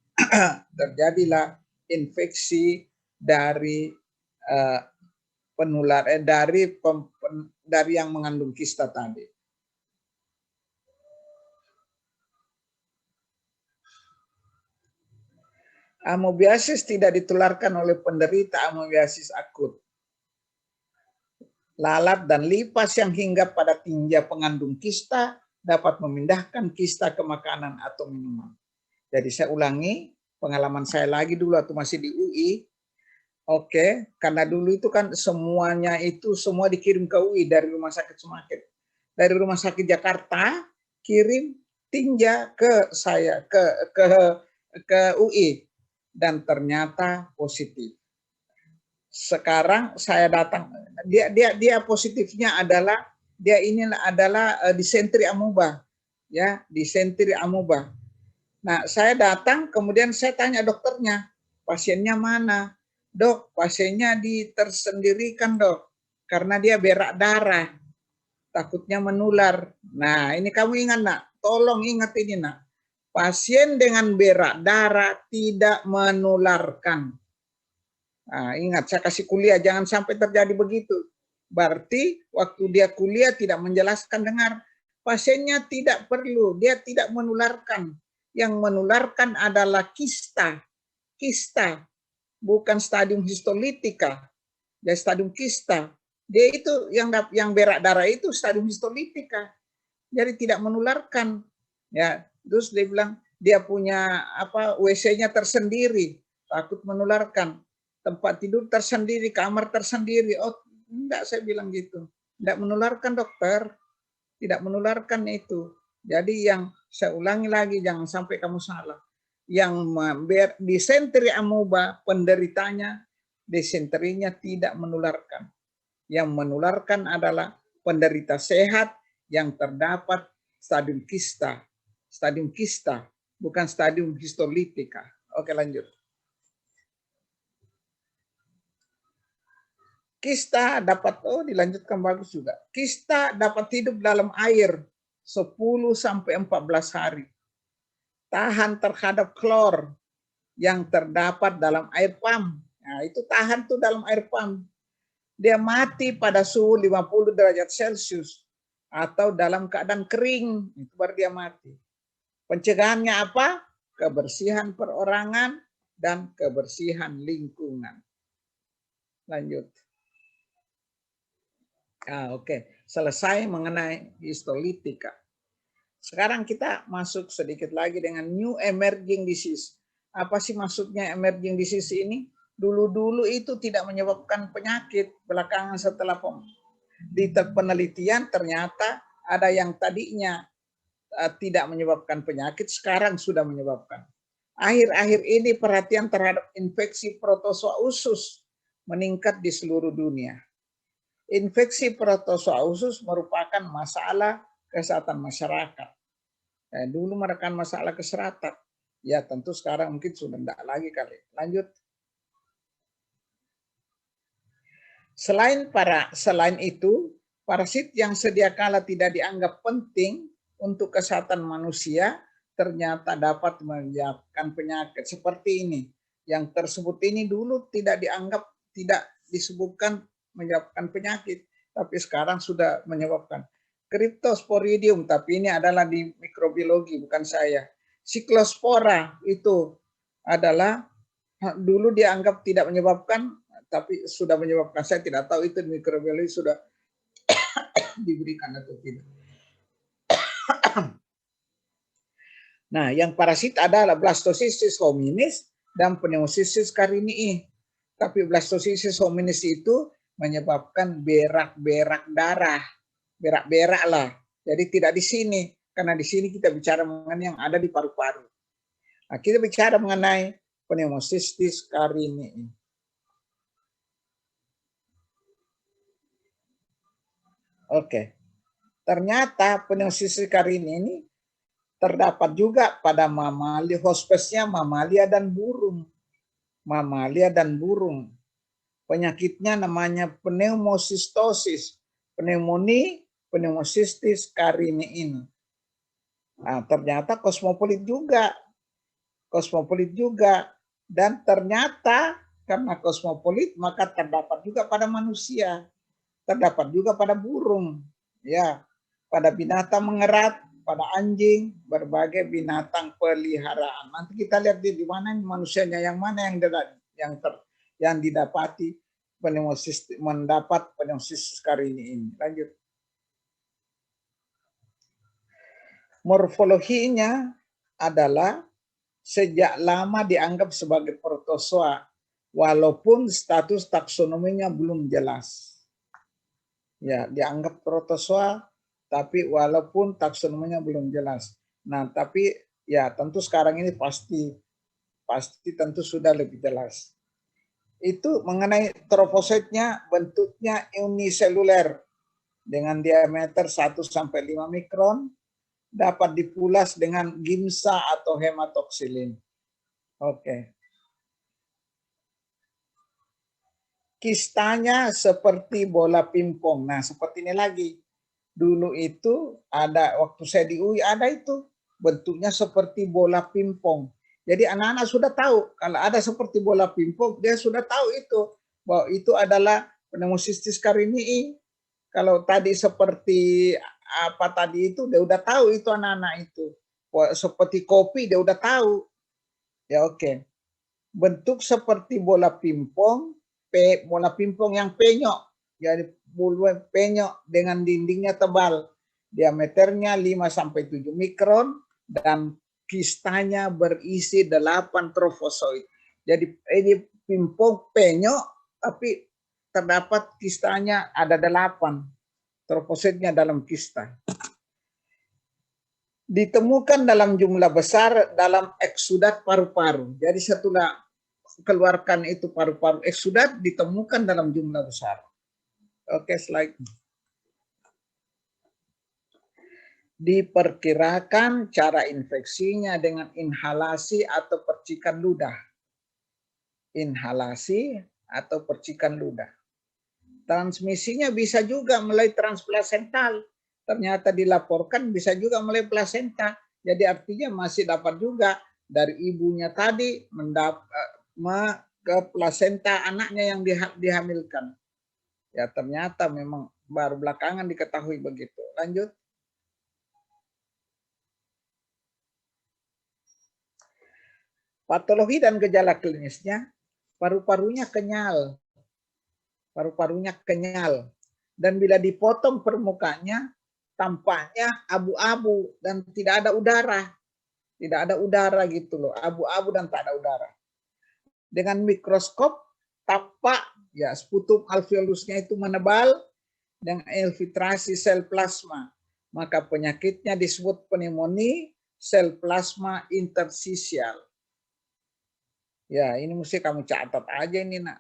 terjadilah infeksi dari penular dari yang mengandung kista tadi. Amoebiasis tidak ditularkan oleh penderita amoebiasis akut. Lalat dan lipas yang hinggap pada tinja pengandung kista dapat memindahkan kista ke makanan atau minuman. Jadi saya ulangi pengalaman saya lagi dulu waktu masih di UI. Oke, karena dulu itu kan semuanya itu semua dikirim ke UI dari rumah sakit Semakin. Dari rumah sakit Jakarta kirim tinja ke saya ke UI dan ternyata positif. Sekarang saya datang, dia positifnya adalah disenteri amoeba, ya, disenteri amoeba. Nah, saya datang kemudian saya tanya dokternya, pasiennya mana? Dok, pasiennya tersendirikan, Dok, karena dia berak darah, takutnya menular. Nah, ini kamu ingat, Nak? Tolong ingat ini, Nak. Pasien dengan berak darah tidak menularkan. Nah, ingat, saya kasih kuliah, jangan sampai terjadi begitu. Berarti waktu dia kuliah tidak menjelaskan, dengar, pasiennya tidak perlu, dia tidak menularkan. Yang menularkan adalah kista, bukan stadium histolitika. Jadi stadium kista, dia itu yang berak darah itu stadium histolitika. Jadi tidak menularkan. Ya, terus dia bilang dia punya WC-nya tersendiri, takut menularkan. Tempat tidur tersendiri, kamar tersendiri. Oh, enggak, saya bilang gitu. Enggak menularkan, dokter. Tidak menularkan itu. Jadi yang saya ulangi lagi, jangan sampai kamu salah. Yang disenteri amoeba, penderitanya, disenterinya tidak menularkan. Yang menularkan adalah penderita sehat yang terdapat stadium kista. Stadium kista, bukan stadium histolitika. Oke, lanjut. Kista dapat, dilanjutkan bagus juga. Kista dapat hidup dalam air 10-14 hari. Tahan terhadap klor yang terdapat dalam air pam. Nah, itu tahan tuh dalam air pam. Dia mati pada suhu 50 derajat Celcius atau dalam keadaan kering, itu baru dia mati. Pencegahannya apa? Kebersihan perorangan dan kebersihan lingkungan. Lanjut. Oke. Selesai mengenai histolitika. Sekarang kita masuk sedikit lagi dengan new emerging disease. Apa sih maksudnya emerging disease ini? Dulu-dulu itu tidak menyebabkan penyakit. Belakangan setelah di penelitian ternyata ada yang tadinya tidak menyebabkan penyakit, sekarang sudah menyebabkan. Akhir-akhir ini perhatian terhadap infeksi protozoa usus meningkat di seluruh dunia. Infeksi protozoa usus merupakan masalah kesehatan masyarakat. Dulu merupakan masalah kesehatan. Ya tentu sekarang mungkin sudah tidak lagi kali. Lanjut. Selain itu, parasit yang sedia kala tidak dianggap penting untuk kesehatan manusia ternyata dapat menyebabkan penyakit seperti ini. Yang tersebut ini dulu tidak dianggap, tidak disebutkan menyebabkan penyakit, tapi sekarang sudah menyebabkan. Cryptosporidium, tapi ini adalah di mikrobiologi, bukan saya. Cyclospora itu adalah dulu dianggap tidak menyebabkan, tapi sudah menyebabkan. Saya tidak tahu itu di mikrobiologi sudah diberikan atau tidak. Nah, yang parasit adalah blastocystis hominis dan pneumocystis carinii. Tapi blastocystis hominis itu menyebabkan berak-berak darah, berak-berak lah. Jadi tidak di sini, karena di sini kita bicara mengenai yang ada di paru-paru. Nah, kita bicara mengenai pneumocystis carinii. Oke, ternyata pneumocystis carinii ini terdapat juga pada mamalia, hospesnya mamalia dan burung. Mamalia dan burung. Penyakitnya namanya pneumocystosis, pneumonia, pneumocystis carinii ini. Nah, ternyata kosmopolit juga. Kosmopolit juga. Dan ternyata karena kosmopolit maka terdapat juga pada manusia. Terdapat juga pada burung. Ya, pada binatang mengerat, pada anjing, berbagai binatang peliharaan. Nanti kita lihat di mana manusianya, yang mana yang didapati mendapat pneumocystis carinii ini. Lanjut. Morfologinya adalah sejak lama dianggap sebagai protozoa, walaupun status taksonominya belum jelas. Ya, dianggap protozoa, tapi walaupun taksonominya belum jelas. Nah, tapi ya tentu sekarang ini pasti tentu sudah lebih jelas. Itu mengenai tropositnya, bentuknya uniseluler dengan diameter 1 sampai 5 mikron, dapat dipulas dengan gimsa atau hematoksilin. Oke. Kistanya seperti bola pingpong. Nah, seperti ini lagi. Dulu itu ada, waktu saya di UI ada itu, bentuknya seperti bola pingpong. Jadi anak-anak sudah tahu, kalau ada seperti bola pingpong, dia sudah tahu itu, bahwa itu adalah pneumocystis carinii. Kalau tadi seperti apa tadi itu, dia udah tahu itu anak-anak itu. Seperti kopi, dia udah tahu. Ya oke. Bentuk seperti bola pingpong, bola pingpong yang penyok. Jadi penyok dengan dindingnya tebal. Diameternya 5-7 mikron dan kistanya berisi 8 trofozoid. Jadi ini pingpong penyok, tapi terdapat kistanya ada 8 trofozoidnya dalam kista. Ditemukan dalam jumlah besar dalam eksudat paru-paru. Jadi setelah keluarkan itu paru-paru eksudat, ditemukan dalam jumlah besar. Oke, slide. Diperkirakan cara infeksinya dengan inhalasi atau percikan ludah. Inhalasi atau percikan ludah. Transmisinya bisa juga melalui transplasental. Ternyata dilaporkan bisa juga melalui plasenta. Jadi artinya masih dapat juga dari ibunya tadi ke plasenta anaknya yang dihamilkan. Ya ternyata memang baru belakangan diketahui begitu. Lanjut. Patologi dan gejala klinisnya, paru-parunya kenyal. Paru-parunya kenyal. Dan bila dipotong permukaannya, tampaknya abu-abu dan tidak ada udara. Tidak ada udara gitu loh, abu-abu dan tak ada udara. Dengan mikroskop tampak ya sputum alveolusnya itu menebal dengan infiltrasi sel plasma. Maka penyakitnya disebut pneumonia sel plasma interstisial. Ya, ini mesti kamu catat aja ini nak.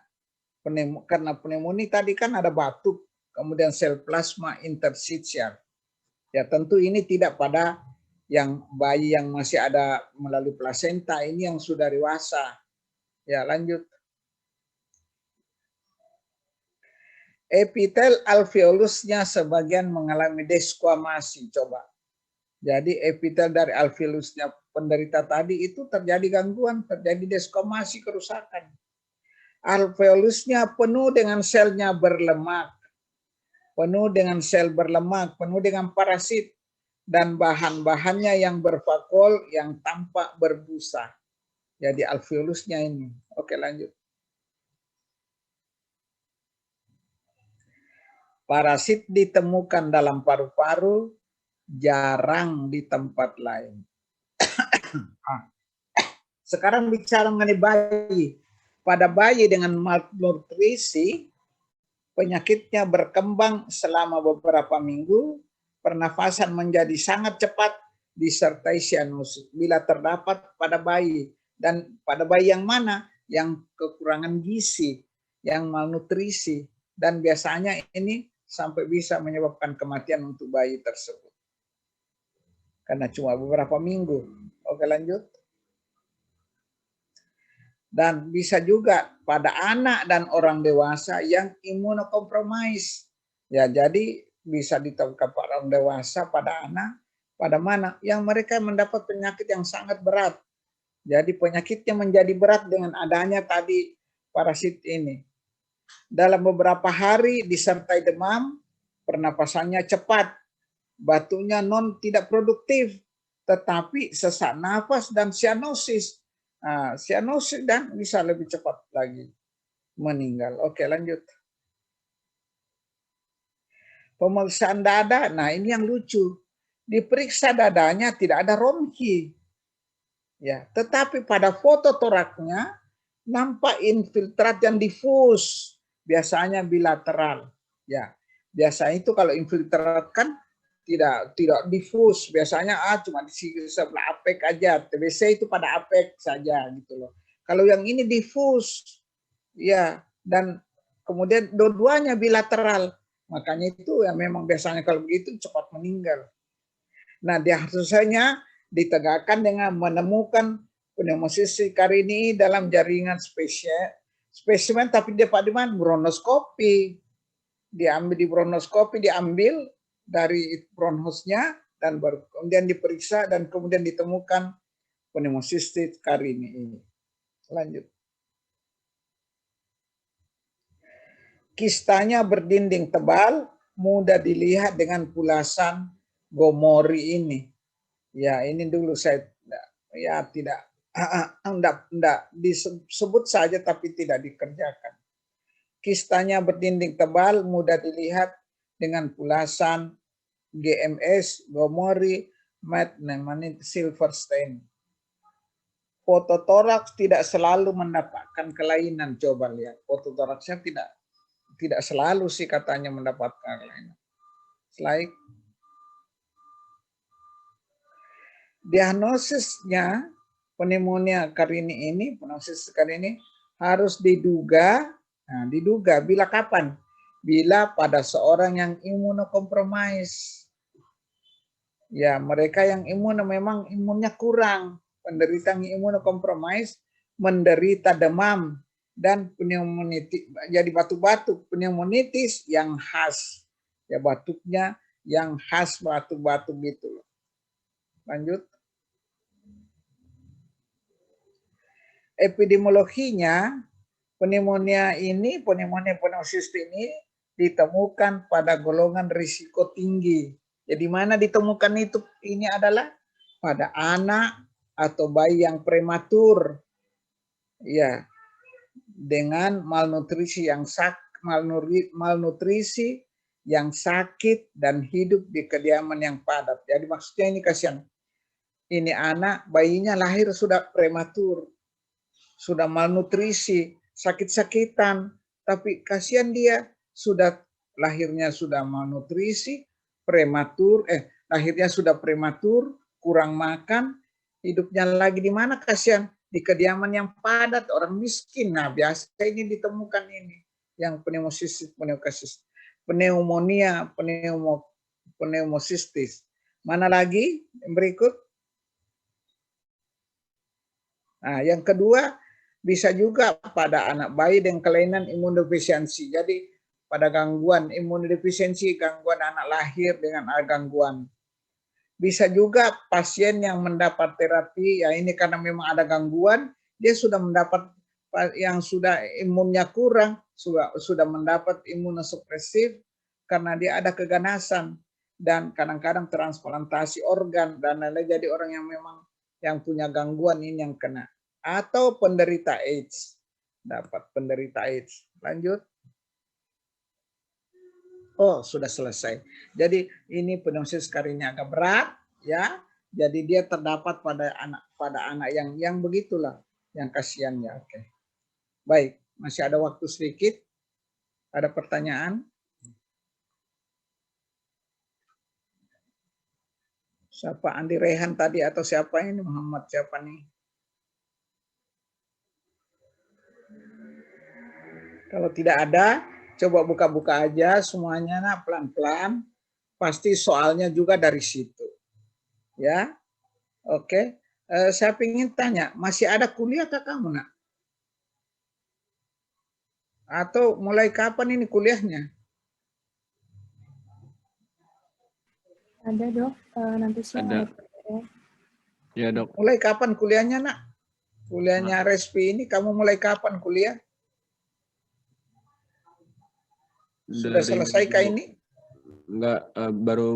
Karena pneumonia tadi kan ada batuk, kemudian sel plasma interstisial. Ya tentu ini tidak pada yang bayi yang masih ada melalui plasenta, ini yang sudah dewasa. Ya lanjut. Epitel alveolusnya sebagian mengalami desquamasi. Coba. Jadi epitel dari alveolusnya penderita tadi itu terjadi gangguan, terjadi desquamasi, kerusakan. Alveolusnya penuh dengan selnya berlemak. Penuh dengan sel berlemak, penuh dengan parasit, dan bahan-bahannya yang bervakol yang tampak berbusa. Jadi alveolusnya ini. Oke lanjut. Parasit ditemukan dalam paru-paru, jarang di tempat lain. Sekarang bicara mengenai bayi. Pada bayi dengan malnutrisi, penyakitnya berkembang selama beberapa minggu, pernafasan menjadi sangat cepat, disertai sianosis bila terdapat pada bayi. Dan pada bayi yang mana? Yang kekurangan gizi, yang malnutrisi. Dan biasanya ini sampai bisa menyebabkan kematian untuk bayi tersebut. Karena cuma beberapa minggu. Oke, lanjut. Dan bisa juga pada anak dan orang dewasa yang imunokompromis. Ya, jadi bisa ditemukan pada orang dewasa, pada anak, pada mana yang mereka mendapat penyakit yang sangat berat. Jadi penyakitnya menjadi berat dengan adanya tadi parasit ini. Dalam beberapa hari disertai demam, pernapasannya cepat, batunya tidak produktif, tetapi sesak nafas dan sianosis. Sianosis dan bisa lebih cepat lagi meninggal. Oke, lanjut. Pemeriksaan dada, nah ini yang lucu. Diperiksa dadanya tidak ada ronki. Ya, tetapi pada foto toraknya nampak infiltrat yang difus, biasanya bilateral. Ya, biasanya itu kalau infiltrat kan tidak difus, biasanya cuma di sebelah apek aja. TBC itu pada apek saja gitu loh. Kalau yang ini difus, ya, dan kemudian dua-duanya bilateral, makanya itu ya memang biasanya kalau begitu cepat meninggal. Nah, dia harusnya ditegakkan dengan menemukan pneumosis carini dalam jaringan spesimen, tapi dapat di mana? Bronkoskopi. Diambil di bronkoskopi, diambil dari bronhosnya dan baru kemudian diperiksa dan kemudian ditemukan pneumosis carini ini. Lanjut. Kistanya berdinding tebal, mudah dilihat dengan pulasan Gomori ini. Ya, ini dulu saya ya tidak disebut saja tapi tidak dikerjakan. Kistanya berdinding tebal, mudah dilihat dengan pulasan GMS, Gomori, Matt Silverstein. Foto toraks tidak selalu mendapatkan kelainan. Coba lihat, foto toraksnya tidak selalu sih katanya mendapatkan kelainan. Slide. Diagnosisnya pneumonia carini ini, pneumosis carini harus diduga. Nah, diduga bila kapan? Bila pada seorang yang imunokompromis. Ya, mereka yang memang imunnya kurang, penderita imunokompromis, menderita demam dan pneumonitis, jadi batuk-batuk, pneumonitis yang khas. Ya, batuknya yang khas batuk-batuk gitu. Lanjut. Epidemiologinya, pneumonia pneumosis ini ditemukan pada golongan risiko tinggi. Jadi mana ditemukan itu? Ini adalah pada anak atau bayi yang prematur, ya, dengan malnutrisi yang sakit dan hidup di kediaman yang padat. Jadi maksudnya ini kasihan. Ini anak, bayinya lahir sudah prematur, sudah malnutrisi, sakit-sakitan, tapi kasihan dia sudah lahirnya sudah malnutrisi, lahirnya sudah prematur, kurang makan, hidupnya lagi di mana kasihan? Di kediaman yang padat, orang miskin. Nah, biasa ini ditemukan ini yang pneumonia pneumocystis. Mana lagi? Yang berikut. Nah, yang kedua bisa juga pada anak bayi dengan kelainan imunodefisiensi. Jadi pada gangguan imunodefisiensi, gangguan anak lahir dengan gangguan. Bisa juga pasien yang mendapat terapi, ya ini karena memang ada gangguan, dia sudah mendapat yang sudah imunnya kurang, sudah mendapat imunosupresif karena dia ada keganasan dan kadang-kadang transplantasi organ dan lain-lain. Jadi orang yang memang yang punya gangguan ini yang kena. Atau penderita AIDS, dapat penderita AIDS. Lanjut. Oh, sudah selesai. Jadi ini pneumosis carini agak berat, ya. Jadi dia terdapat pada anak yang begitulah, yang kasihannya. Oke. Baik, masih ada waktu sedikit. Ada pertanyaan? Siapa, Andi Rehan tadi atau siapa ini? Muhammad siapa nih? Kalau tidak ada, coba buka-buka aja semuanya, nak, pelan-pelan. Pasti soalnya juga dari situ. Ya, oke. Saya ingin tanya, masih ada kuliah kah kamu, nak? Atau mulai kapan ini kuliahnya? Ada dok, nanti siang Ada. Ya dok. Mulai kapan kuliahnya, nak? Kuliahnya Respi ini kamu mulai kapan kuliah? Sudah selesai kah ini? Enggak, baru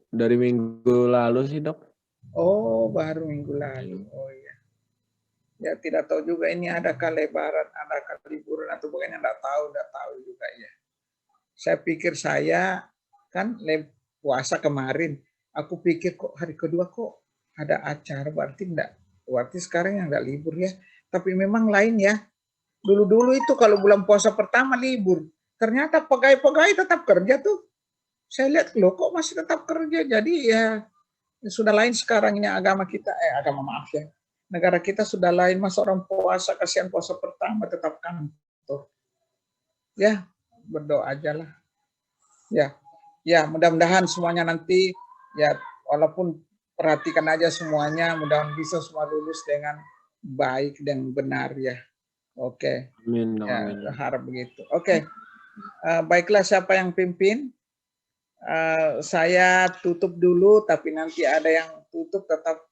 dari minggu lalu sih dok. Oh, baru minggu lalu. Oh iya. Ya tidak tahu juga ini adakah lebaran, adakah liburan atau bukannya enggak tahu juga ya. Saya pikir saya kan puasa kemarin, aku pikir kok hari kedua kok ada acara, berarti sekarang yang enggak libur ya. Tapi memang lain ya. Dulu-dulu itu kalau bulan puasa pertama libur, ternyata pegawai-pegawai tetap kerja tuh. Saya lihat loh kok masih tetap kerja. Jadi ya sudah lain sekarang ini agama kita, maaf ya. Negara kita sudah lain, masa orang puasa, kasihan puasa pertama tetap kantor. Ya, berdoa aja lah. Ya, mudah-mudahan semuanya nanti, ya walaupun perhatikan aja semuanya, mudah-mudahan bisa semua lulus dengan baik dan benar ya. Oke. Amin. Ya, Amin. harap begitu. Oke. Baiklah, siapa yang pimpin? Saya tutup dulu, tapi nanti ada yang tutup tetap